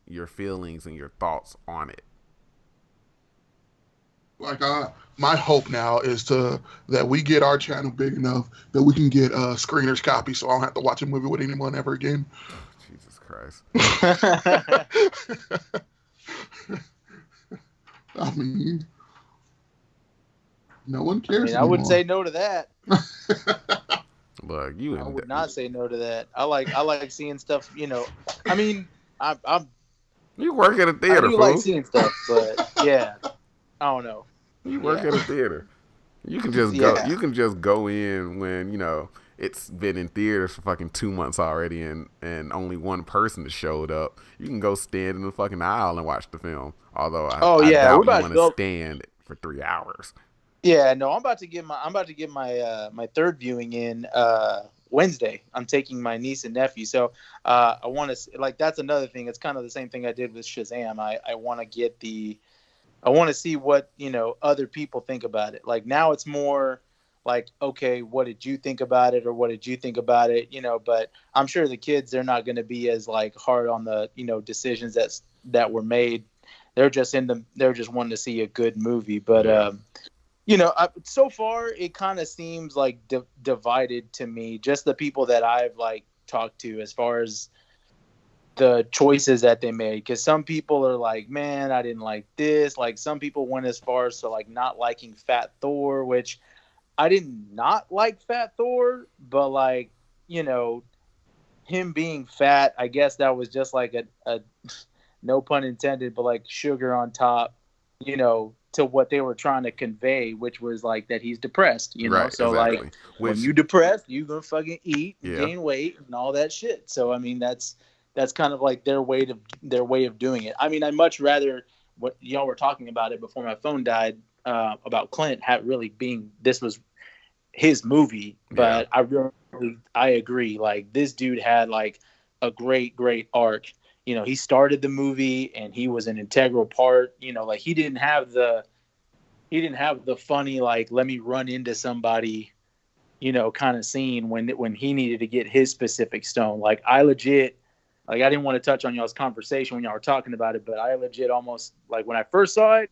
Speaker 2: your feelings and your thoughts on it.
Speaker 3: Like, my hope now is that we get our channel big enough that we can get a screener's copy, so I don't have to watch a movie with anyone ever again.
Speaker 2: Oh, Jesus Christ.
Speaker 3: I mean, no one cares.
Speaker 1: I wouldn't say no to that.
Speaker 2: Look,
Speaker 1: I would not say no to that. I like seeing stuff. I mean, I'm.
Speaker 2: You work at a theater.
Speaker 1: I do like seeing stuff, but yeah, I don't know.
Speaker 2: You work at a theater. You can just go. You can just go in when it's been in theaters for fucking 2 months already, and only one person has showed up. You can go stand in the fucking aisle and watch the film. Although I doubt you want to stand for 3 hours.
Speaker 1: Yeah, no, I'm about to get my my third viewing in Wednesday. I'm taking my niece and nephew, so I want to that's another thing. It's kind of the same thing I did with Shazam. I want to see what other people think about it. Like, now it's more like, okay, what did you think about it, or what did you think about it? But I'm sure the kids, they're not going to be as like hard on the decisions that were made. They're just wanting to see a good movie, but. So far it kind of seems like divided to me. Just the people that I've like talked to, as far as the choices that they made, because some people are like, man, I didn't like this. Like, some people went as far as to like not liking Fat Thor, which I did not like Fat Thor, but like, him being fat, I guess that was just like a no pun intended, but like sugar on top, to what they were trying to convey, which was like that he's depressed,
Speaker 2: Right,
Speaker 1: So
Speaker 2: exactly.
Speaker 1: like when you depressed, you gonna fucking eat and
Speaker 2: Yeah.
Speaker 1: gain weight and all that shit. So I mean that's kind of like their way of doing it. I mean, I'd much rather what y'all were talking about it before my phone died about Clint really being this was his movie, but I agree. Like this dude had like a great arc. He started the movie and he was an integral part. Like he didn't have the funny like let me run into somebody, kind of scene when he needed to get his specific stone. Like I legit, like I didn't want to touch on y'all's conversation when y'all were talking about it, but I legit almost like when I first saw it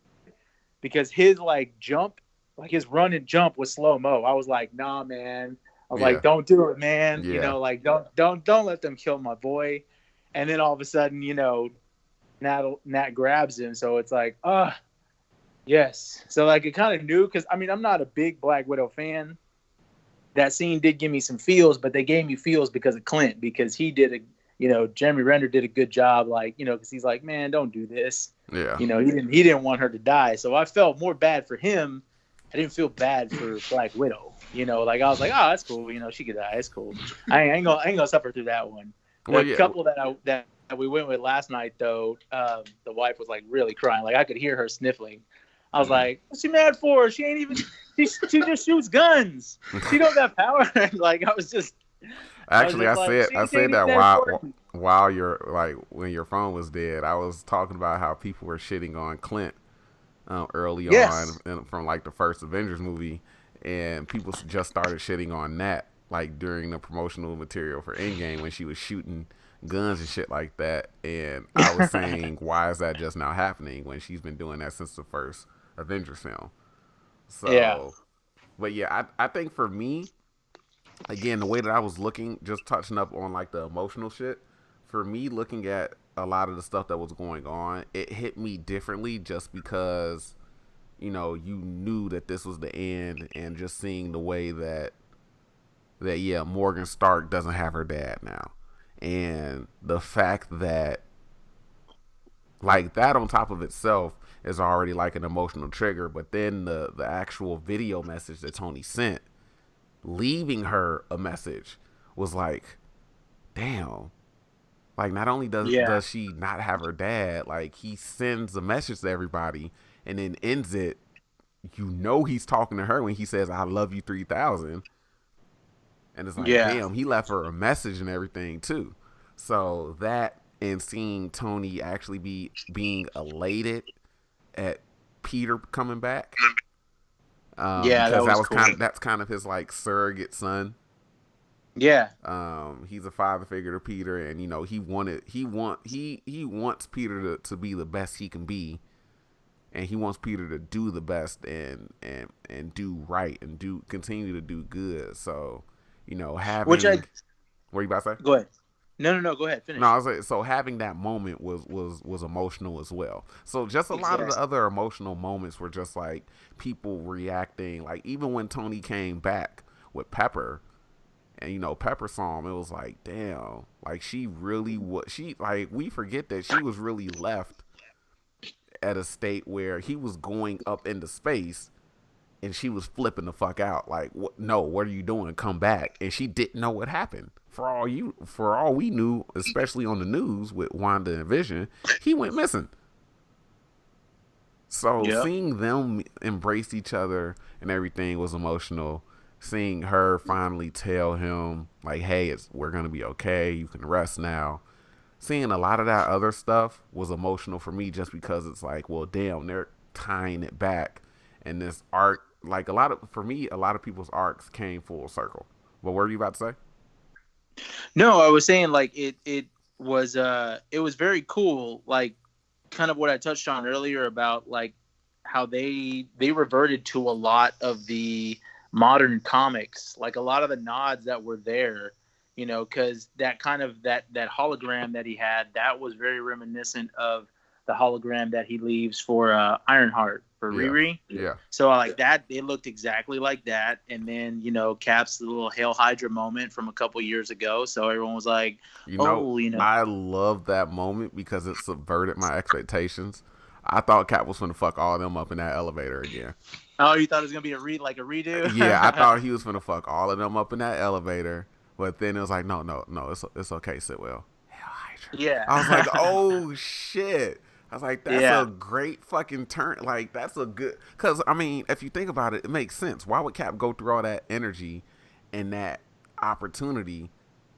Speaker 1: because his like jump. Like his run and jump was slow mo. I was like, nah, man. I was like, don't do it, man.
Speaker 2: Yeah.
Speaker 1: Like don't let them kill my boy. And then all of a sudden, Nat grabs him. So it's like, yes. So like it kind of knew because I mean I'm not a big Black Widow fan. That scene did give me some feels, but they gave me feels because of Clint because he did Jeremy Renner did a good job, like because he's like, man, don't do this.
Speaker 2: Yeah.
Speaker 1: He didn't want her to die, so I felt more bad for him. I didn't feel bad for Black Widow. Like I was like, oh, that's cool. She could die. It's cool. I ain't gonna suffer through that one. The couple that we went with last night, though, the wife was like really crying. Like I could hear her sniffling. I was like, what's she mad for? She ain't even. She just shoots guns. She don't have power. Like I was just.
Speaker 2: Actually, I said that while you're like when your phone was dead, I was talking about how people were shitting on Clint. Early on from like the first Avengers movie, and people just started shitting on Nat like during the promotional material for Endgame when she was shooting guns and shit like that. And I was saying, why is that just now happening when she's been doing that since the first Avengers film? So, but yeah, I think for me, again, the way that I was looking, just touching up on like the emotional shit, for me looking at a lot of the stuff that was going on, it hit me differently just because, you knew that this was the end, and just seeing the way that Morgan Stark doesn't have her dad now. And the fact that like that on top of itself is already like an emotional trigger, but then the actual video message that Tony sent, leaving her a message, was like, damn. Like, not only does she not have her dad, like, he sends a message to everybody and then ends it. He's talking to her when he says, I love you 3000. And it's like, damn, he left her a message and everything, too. So that, and seeing Tony actually being elated at Peter coming back. Because that was cool. That's kind of his, like, surrogate son.
Speaker 1: Yeah.
Speaker 2: He's a father figure to Peter, and he wants Peter to be the best he can be, and he wants Peter to do the best and do right and continue to do good. So, having what are you about to say?
Speaker 1: Go ahead. No, go ahead. Finish.
Speaker 2: No, I was like, so having that moment was emotional as well. So just a lot of the other emotional moments were just like people reacting, like even when Tony came back with Pepper. And Pepper saw him. It was like, damn, like she really we forget that she was really left at a state where he was going up into space, and she was flipping the fuck out. Like, what? No, what are you doing? Come back! And she didn't know what happened. For all we knew, especially on the news with Wanda and Vision, he went missing. So seeing them embrace each other and everything was emotional. Seeing her finally tell him, like, hey, we're going to be okay. You can rest now. Seeing a lot of that other stuff was emotional for me just because it's like, well, damn, they're tying it back. And this arc, like a lot of people's arcs came full circle. But what were you about to say?
Speaker 1: No, I was saying like it was very cool. Like kind of what I touched on earlier about like how they reverted to a lot of the modern comics, like a lot of the nods that were there, because that kind of that hologram that he had, that was very reminiscent of the hologram that he leaves for Ironheart for Riri.
Speaker 2: Yeah.
Speaker 1: So like that, it looked exactly like that. And then Cap's the little Hail Hydra moment from a couple years ago. So everyone was like,
Speaker 2: I love that moment because it subverted my expectations. I thought Cap was finna fuck all of them up in that elevator again.
Speaker 1: Oh, you thought it was gonna be a redo?
Speaker 2: Yeah, I thought he was finna fuck all of them up in that elevator, but then it was like, no, it's okay, Sitwell. Hell Hydra.
Speaker 1: Yeah.
Speaker 2: I was like, oh shit. I was like, that's
Speaker 1: Yeah.
Speaker 2: a great fucking turn. Like, that's a good. Because, I mean, if you think about it, it makes sense. Why would Cap go through all that energy and that opportunity?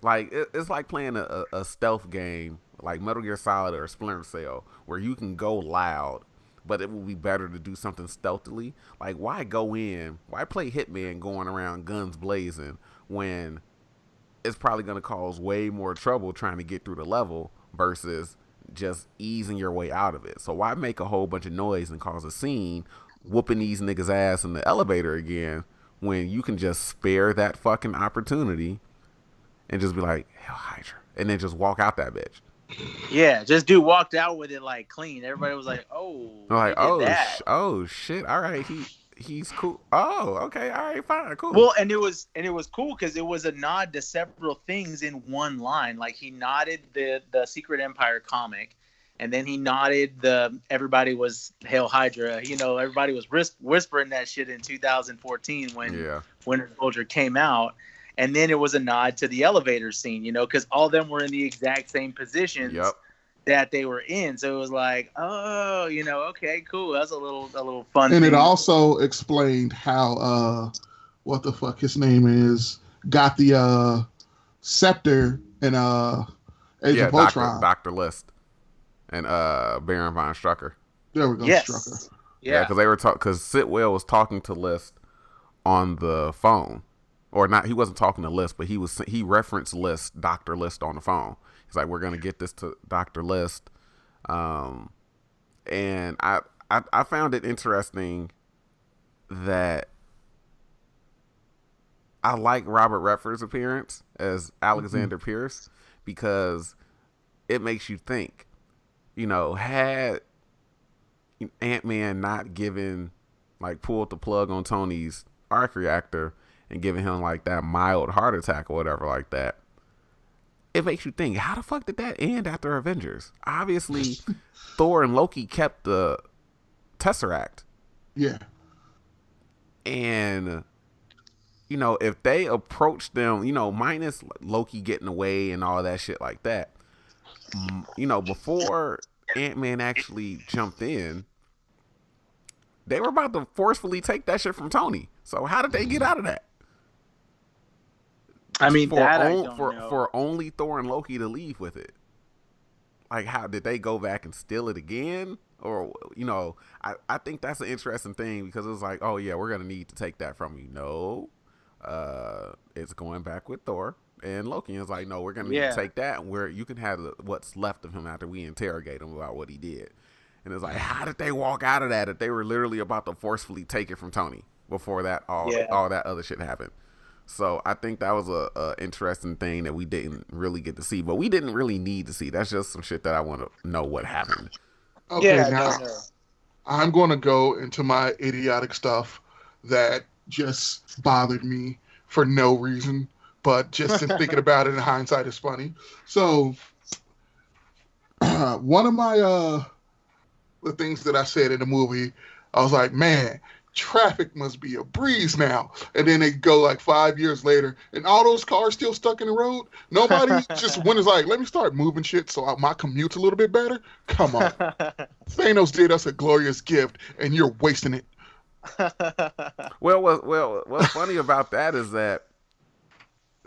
Speaker 2: Like, it's like playing a stealth game, like Metal Gear Solid or Splinter Cell, where you can go loud, but it will be better to do something stealthily. Like, why go in? Why play Hitman going around guns blazing when it's probably going to cause way more trouble trying to get through the level versus just easing your way out of it? So why make a whole bunch of noise and cause a scene whooping these niggas ass in the elevator again when you can just spare that fucking opportunity and just be like, hell Hydra, and then just walk out that bitch?
Speaker 1: Yeah, just dude walked out with it like clean. Everybody was like, "Oh,
Speaker 2: like,
Speaker 1: that."
Speaker 2: Oh shit, all right, he's cool. Oh, okay, all right, fine, cool.
Speaker 1: Well, and it was cool because it was a nod to several things in one line. Like he nodded the Secret Empire comic, and then he nodded the everybody was Hail Hydra. You know, everybody was whispering that shit in 2014 when Winter Soldier came out. And then it was a nod to the elevator scene, you know, because all of them were in the exact same positions that they were in. So it was like, oh, you know, okay, cool. That's a little fun.
Speaker 3: And
Speaker 1: thing.
Speaker 3: it also explained how what the fuck his name is got the scepter and Age of Ultron.
Speaker 2: Dr. List and Baron von Strucker.
Speaker 3: There we go,
Speaker 1: yes.
Speaker 3: Strucker.
Speaker 2: Yeah, because they were because Sitwell was talking to List on the phone. Or not, he wasn't talking to List, but he referenced List, Dr. List on the phone. He's like, we're gonna get this to Dr. List. And I found it interesting that I like Robert Redford's appearance as Alexander Pierce because it makes you think, you know, had Ant-Man not pulled the plug on Tony's arc reactor and giving him like that mild heart attack or whatever like that, it makes you think, how the fuck did that end after Avengers? Obviously, Thor and Loki kept the Tesseract.
Speaker 3: Yeah.
Speaker 2: And, you know, if they approached them, you know, minus Loki getting away and all that shit like that, you know, before Ant-Man actually jumped in, they were about to forcefully take that shit from Tony. So how did they get out of that?
Speaker 1: I mean,
Speaker 2: for only Thor and Loki to leave with it. Like, how did they go back and steal it again? Or, you know, I think that's an interesting thing because it was like, oh yeah, we're gonna need to take that from you. No, it's going back with Thor and Loki. It's like, no, we're gonna need to take that where you can have what's left of him after we interrogate him about what he did. And it's like, how did they walk out of that if they were literally about to forcefully take it from Tony before that all that other shit happened? So I think that was a interesting thing that we didn't really get to see, but we didn't really need to see. That's just some shit that I want to know what happened.
Speaker 3: Okay, now I'm going to go into my idiotic stuff that just bothered me for no reason, but just in thinking about it in hindsight is funny. So one of my the things that I said in the movie, I was like, man, traffic must be a breeze now. And then they go like 5 years later and all those cars still stuck in the road. Nobody just went is like, let me start moving shit so my commute's a little bit better. Come on. Thanos did us a glorious gift and you're wasting it.
Speaker 2: What's funny about that is that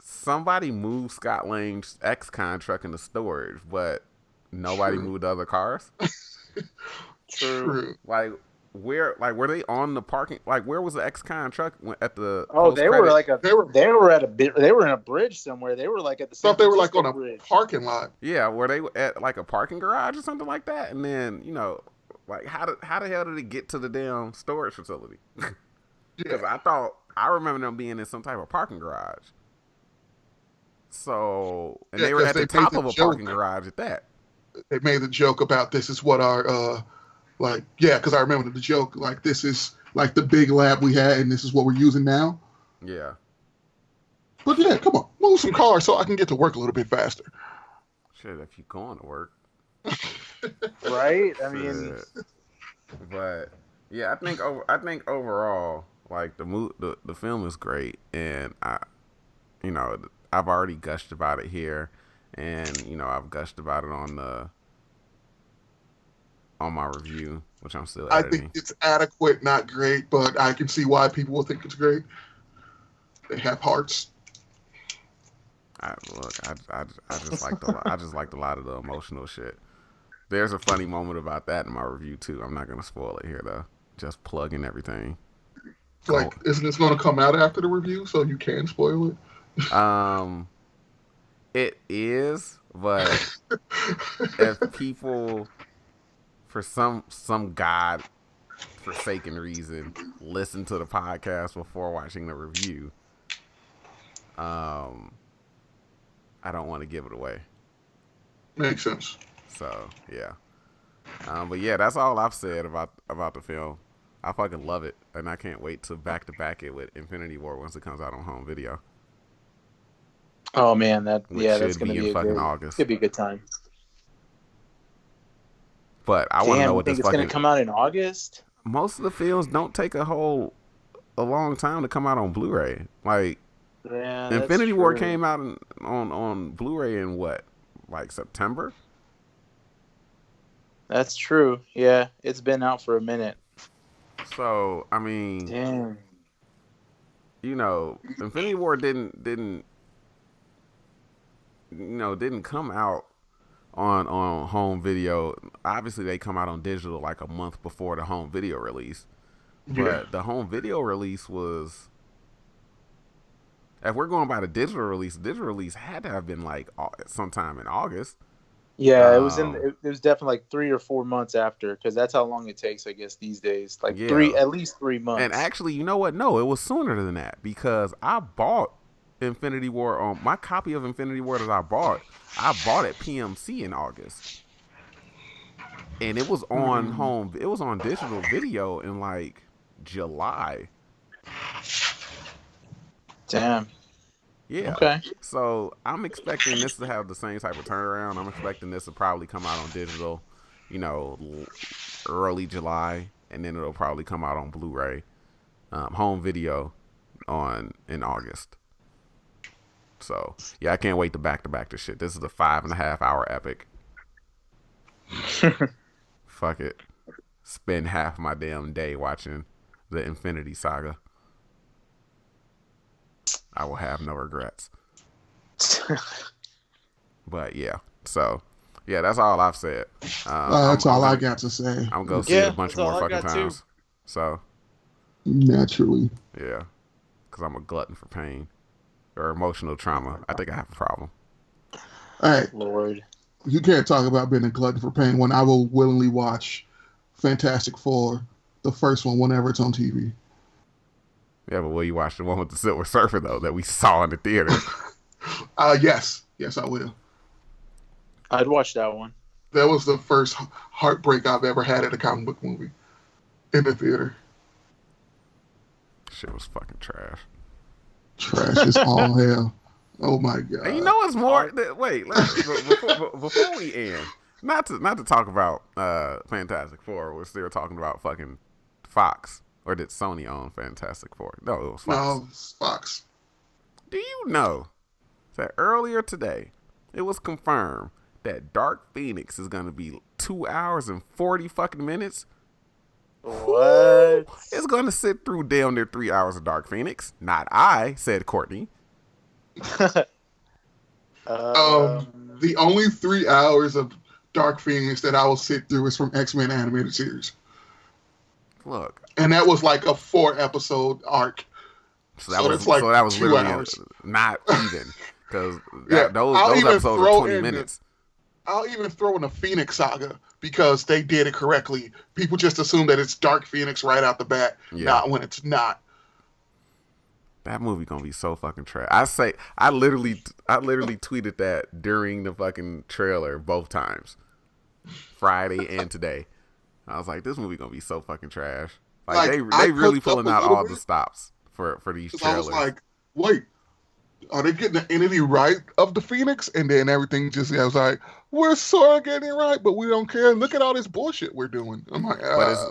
Speaker 2: somebody moved Scott Lang's ex-con truck into storage, but nobody moved the other cars.
Speaker 3: True.
Speaker 2: Like, where, like, were they on the parking? Like, where was the ex-con truck at the?
Speaker 1: Oh, they were like they were in a bridge somewhere. They were like at the.
Speaker 3: Thought they were like on a
Speaker 1: bridge.
Speaker 3: Parking lot.
Speaker 2: Yeah, were they at like a parking garage or something like that? And then, you know, like how the hell did it get to the damn storage facility? Because I remember them being in some type of parking garage. So, and they were at the top of a parking garage at that.
Speaker 3: They made the joke about this is what our because I remember the joke, like, this is like the big lab we had and this is what we're using now.
Speaker 2: Yeah.
Speaker 3: But yeah, come on, move some cars so I can get to work a little bit faster.
Speaker 2: Shit, if you going to work.
Speaker 1: Right? I mean,
Speaker 2: But yeah, I think overall, like the film is great, and I've already gushed about it here, and I've gushed about it on my review, which I'm still
Speaker 3: I think
Speaker 2: editing.
Speaker 3: it's adequate, not great, but I can see why people will think it's great. They have hearts.
Speaker 2: I just liked a lot of the emotional shit. There's a funny moment about that in my review too. I'm not gonna spoil it here though. Just plugging everything. Go.
Speaker 3: Like, isn't this going to come out after the review, so you can spoil it?
Speaker 2: Um, it is, but if people, for some god forsaken reason, listen to the podcast before watching the review, um, I don't want to give it away.
Speaker 3: Makes sense.
Speaker 2: So yeah. But yeah, that's all I've said about the film. I fucking love it, and I can't wait to back it with Infinity War once it comes out on home video,
Speaker 1: Oh man,
Speaker 2: which
Speaker 1: that's
Speaker 2: should
Speaker 1: gonna
Speaker 2: be in
Speaker 1: be
Speaker 2: fucking August.
Speaker 1: could be a good time.
Speaker 2: But I want to know
Speaker 1: Damn, you
Speaker 2: what this
Speaker 1: think it's gonna
Speaker 2: fucking.
Speaker 1: come out in August?
Speaker 2: Most of the films don't take a long time to come out on Blu-ray. Like
Speaker 1: Yeah, that's
Speaker 2: Infinity War
Speaker 1: true.
Speaker 2: came out on Blu-ray in what, like September?
Speaker 1: That's true. Yeah, it's been out for a minute.
Speaker 2: So I mean,
Speaker 1: Damn.
Speaker 2: Infinity War didn't come out on home video. Obviously, they come out on digital like a month before the home video release.
Speaker 3: Yeah.
Speaker 2: But the home video release was, if we're going by the digital release had to have been like sometime in August.
Speaker 1: Yeah,
Speaker 2: Um,
Speaker 1: it was definitely like 3 or 4 months after, because that's how long it takes, I guess, these days. Like
Speaker 2: yeah.
Speaker 1: at least 3 months.
Speaker 2: And actually, you know what? No, it was sooner than that because I bought Infinity War on my copy of Infinity War that I bought at PMC in August. And it was on home. It was on digital video in like July.
Speaker 1: Damn.
Speaker 2: Yeah.
Speaker 1: Okay.
Speaker 2: So I'm expecting this to have the same type of turnaround. I'm expecting this to probably come out on digital, early July, and then it'll probably come out on Blu-ray, home video, in August. So yeah, I can't wait to back this shit. This is a 5.5 hour epic. Fuck it. Spend half my damn day watching the Infinity Saga. I will have no regrets. But yeah, so yeah, that's all I've said.
Speaker 3: That's all I got to say.
Speaker 2: I'm gonna see it a bunch more fucking times. So
Speaker 3: Naturally.
Speaker 2: yeah, because I'm a glutton for pain or emotional trauma. I think I have a problem.
Speaker 3: Hey,
Speaker 1: Lord.
Speaker 3: you can't talk about being a glutton for pain when I will willingly watch Fantastic Four, the first one, whenever it's on TV.
Speaker 2: Yeah, but will you watch the one with the Silver Surfer though that we saw in the theater?
Speaker 3: Yes, I will.
Speaker 1: I'd watch that one.
Speaker 3: That was the first heartbreak I've ever had at a comic book movie in the theater.
Speaker 2: Shit was fucking trash.
Speaker 3: Trash is all hell. Oh my god!
Speaker 2: And you know what's more? Wait, before we end, not to talk about Fantastic Four, we're still talking about fucking Fox. Or did Sony own Fantastic Four? No, it was Fox.
Speaker 3: No, it's Fox.
Speaker 2: Do you know that earlier today it was confirmed that Dark Phoenix is going to be 2 hours and 40 fucking minutes?
Speaker 1: What?
Speaker 2: It's going to sit through damn near 3 hours of Dark Phoenix. Not I, said Courtney.
Speaker 3: The only 3 hours of Dark Phoenix that I will sit through is from X-Men animated series.
Speaker 2: Look.
Speaker 3: And that was like a 4-episode arc.
Speaker 2: So that was literally not even. Because those episodes are 20 minutes.
Speaker 3: I'll even throw in the Phoenix Saga because they did it correctly. People just assume that it's Dark Phoenix right out the bat, not when it's not.
Speaker 2: That movie gonna be so fucking trash. I literally tweeted that during the fucking trailer both times, Friday and today. I was like, this movie gonna be so fucking trash. Like they really pulling out all the stops for these trailers.
Speaker 3: I was like, wait, Are they getting the entity right of the Phoenix? And then everything just was like, we're sort of getting it right, but we don't care. Look at all this bullshit we're doing. I'm like,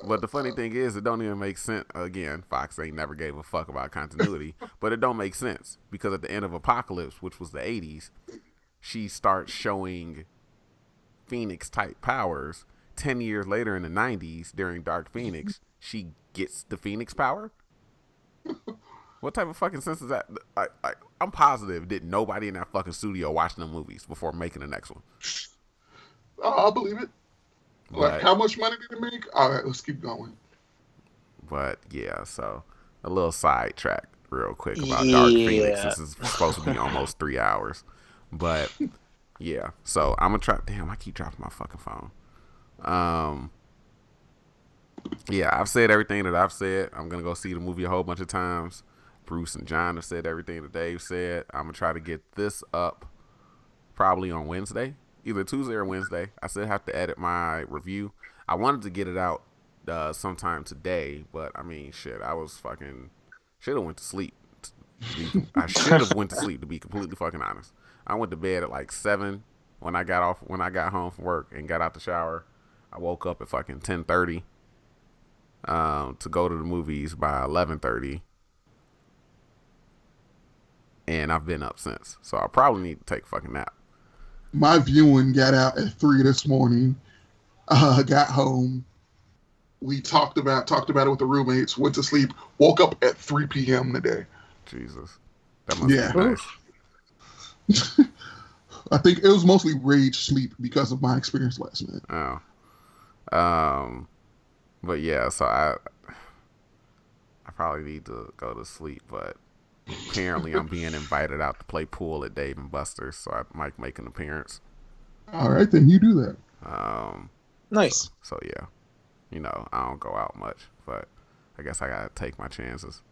Speaker 2: But the funny thing is, it don't even make sense. Again, Fox ain't never gave a fuck about continuity, but it don't make sense because at the end of Apocalypse, which was the '80s, she starts showing Phoenix type powers. 10 years later in the '90s, during Dark Phoenix, she gets the Phoenix power. What type of fucking sense is that? I'm positive that nobody in that fucking studio watched them movies before making the next one.
Speaker 3: I'll believe it. Like,
Speaker 2: But,
Speaker 3: how much money did it make? All right, let's keep going.
Speaker 2: but yeah, so a little sidetrack real quick about Dark Phoenix. This is supposed to be almost 3 hours. But yeah, so I'm gonna try. Damn, I keep dropping my fucking phone. Yeah, I've said everything that I've said. I'm gonna go see the movie a whole bunch of times. Bruce and John have said everything that they've said. I'm gonna try to get this up probably on Wednesday, either Tuesday or Wednesday. I still have to edit my review. I wanted to get it out sometime today, but I mean, shit, I was fucking should have went to sleep. I should have went to sleep, to be completely fucking honest. I went to bed at like 7 when I got home from work and got out the shower. I woke up at fucking 10:30 to go to the movies by 11:30. And I've been up since. So I probably need to take a fucking nap.
Speaker 3: My viewing got out at 3 this morning. Got home. We talked about it with the roommates, went to sleep, woke up at 3 p.m. today.
Speaker 2: Jesus. That must be nice.
Speaker 3: I think it was mostly rage sleep because of my experience last night.
Speaker 2: Oh. But yeah, so I probably need to go to sleep, but apparently I'm being invited out to play pool at Dave and Buster's, so I might make an appearance.
Speaker 3: All right, then you do that.
Speaker 1: Nice.
Speaker 2: So yeah, I don't go out much, but I guess I gotta take my chances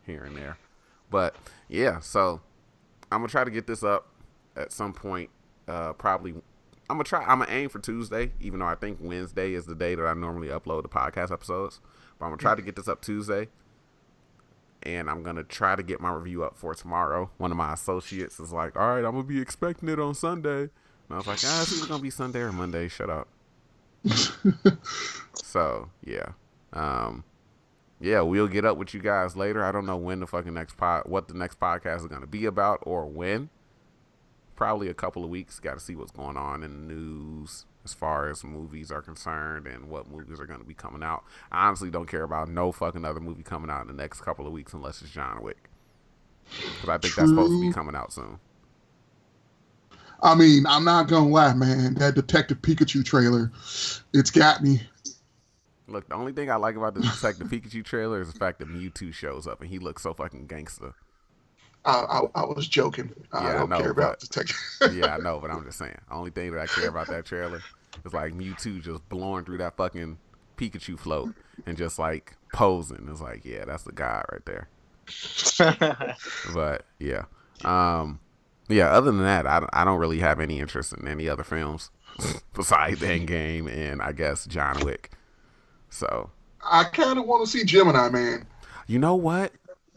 Speaker 2: here and there. But yeah, so I'm gonna try to get this up at some point. Probably I'm gonna aim for Tuesday, even though I think Wednesday is the day that I normally upload the podcast episodes. But I'm gonna try to get this up Tuesday. And I'm going to try to get my review up for tomorrow. One of my associates is like, all right, I'm going to be expecting it on Sunday. And I was like, it's either going to be Sunday or Monday. Shut up. So, yeah. Yeah, we'll get up with you guys later. I don't know when the fucking what the next podcast is going to be about or when. Probably a couple of weeks. Got to see what's going on in the news as far as movies are concerned and what movies are going to be coming out. I honestly don't care about no fucking other movie coming out in the next couple of weeks unless it's John Wick. Because I think that's supposed to be coming out soon.
Speaker 3: I mean, I'm not going to lie, man. That Detective Pikachu trailer, it's got me.
Speaker 2: Look, the only thing I like about the Detective Pikachu trailer is the fact that Mewtwo shows up and he looks so fucking gangster.
Speaker 3: I was joking. I don't care about Detective.
Speaker 2: Yeah, I know, but I'm just saying. The only thing that I care about that trailer is like Mewtwo just blowing through that fucking Pikachu float and just like posing. It's like, yeah, that's the guy right there. But yeah. Yeah, other than that, I don't really have any interest in any other films besides Endgame and I guess John Wick. So
Speaker 3: I kind of want to see Gemini Man.
Speaker 2: You know what?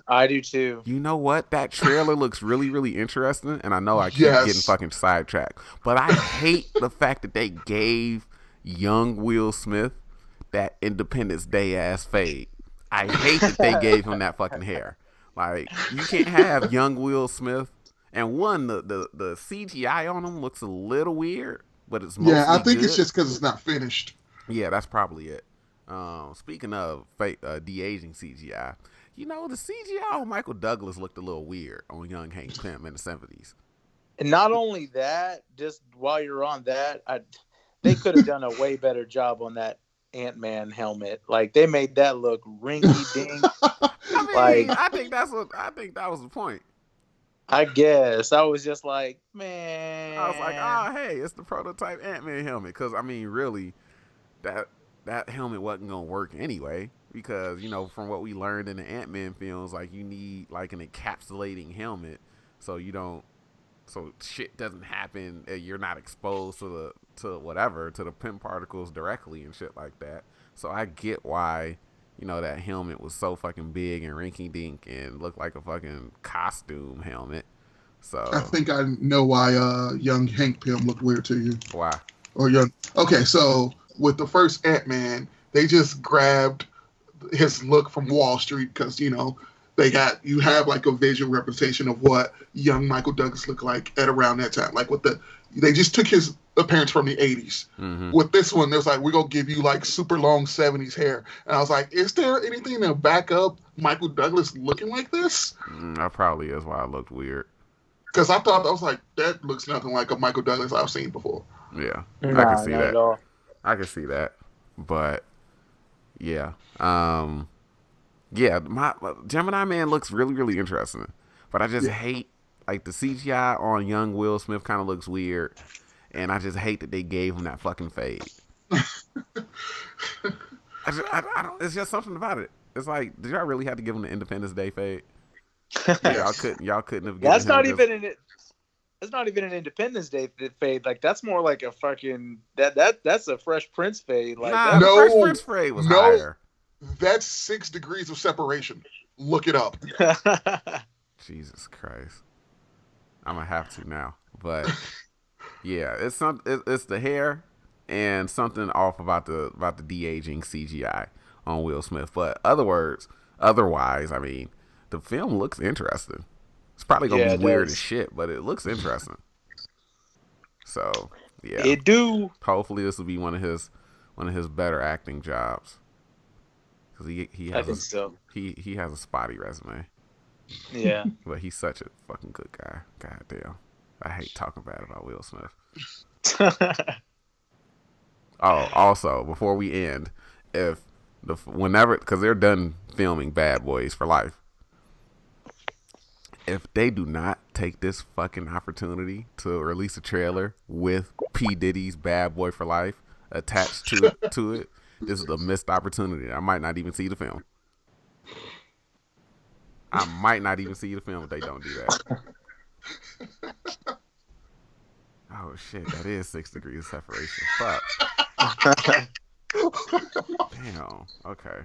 Speaker 1: I do too.
Speaker 2: You know what? That trailer looks really, really interesting, and I know I keep getting fucking sidetracked, but I hate the fact that they gave young Will Smith that Independence Day ass fade. I hate that they gave him that fucking hair. Like, you can't have young Will Smith. And one, the CGI on him looks a little weird, but it's mostly
Speaker 3: I think
Speaker 2: good.
Speaker 3: it's just because it's not finished.
Speaker 2: Yeah, that's probably it. Speaking of de-aging CGI, the CGI on Michael Douglas looked a little weird on young Hank Pym in the 70s.
Speaker 1: And not only that, just while you're on that, they could have done a way better job on that Ant-Man helmet. Like, they made that look rinky-dink.
Speaker 2: I think that was the point.
Speaker 1: I guess. I was just like, man.
Speaker 2: I was like, hey, it's the prototype Ant-Man helmet. Because, really, that helmet wasn't going to work anyway. Because, from what we learned in the Ant-Man films, like, you need, like, an encapsulating helmet so shit doesn't happen. You're not exposed to the Pym particles directly and shit like that. So I get why, that helmet was so fucking big and rinky-dink and looked like a fucking costume helmet.
Speaker 3: I
Speaker 2: So
Speaker 3: think I know why young Hank Pym looked weird to you.
Speaker 2: why?
Speaker 3: Or young. Okay, so with the first Ant-Man, they just grabbed his look from Wall Street because you have like a visual representation of what young Michael Douglas looked like at around that time. Like they just took his appearance from the 80s.
Speaker 2: Mm-hmm.
Speaker 3: With this one, there's like, we're gonna give you like super long 70s hair, and I was like, is there anything to back up Michael Douglas looking like this?
Speaker 2: That probably is why it looked weird.
Speaker 3: Because I was like, that looks nothing like a Michael Douglas I've seen before.
Speaker 2: Yeah,
Speaker 1: Nah,
Speaker 2: I can see
Speaker 1: not
Speaker 2: that.
Speaker 1: at all.
Speaker 2: I can see that, but yeah, my Gemini Man looks really, really interesting, but I just hate like the CGI on young Will Smith kind of looks weird, and I just hate that they gave him that fucking fade. I don't. It's just something about it. It's like, did y'all really have to give him the Independence Day fade? Y'all couldn't have given
Speaker 1: That's
Speaker 2: him
Speaker 1: not
Speaker 2: this.
Speaker 1: even an. That's not even an Independence Day fade. Like, that's more like a fucking that's a Fresh Prince fade. Like,
Speaker 2: Nah,
Speaker 3: No,
Speaker 2: the Fresh Prince fade was higher.
Speaker 3: That's 6 degrees of separation. Look it up.
Speaker 2: Jesus Christ, I'm gonna have to now. But yeah, it's the hair and something off about the de-aging CGI on Will Smith. But otherwise, I mean, the film looks interesting. It's probably gonna be weird as shit, but it looks interesting. So yeah,
Speaker 1: it do.
Speaker 2: hopefully this will be one of his better acting jobs, because he
Speaker 1: I
Speaker 2: has
Speaker 1: think so.
Speaker 2: he has a spotty resume.
Speaker 1: Yeah.
Speaker 2: But he's such a fucking good guy. God damn, I hate talking bad about Will Smith. Oh, also, before we end, whenever, because they're done filming Bad Boys for Life, if they do not take this fucking opportunity to release a trailer with P. Diddy's Bad Boy for Life attached to it, this is a missed opportunity. I might not even see the film. If they don't do that. Oh shit, that is 6 degrees of separation. Fuck. Damn. Okay.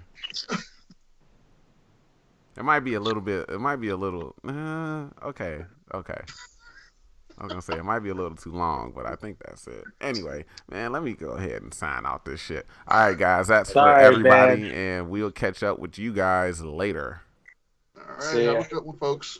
Speaker 2: It might be a little. Okay. I was gonna say it might be a little too long, but I think that's it. Anyway, man, let me go ahead and sign out this shit. All right, guys, that's for everybody, and we'll catch up with you guys later.
Speaker 3: All right, have a good one, folks.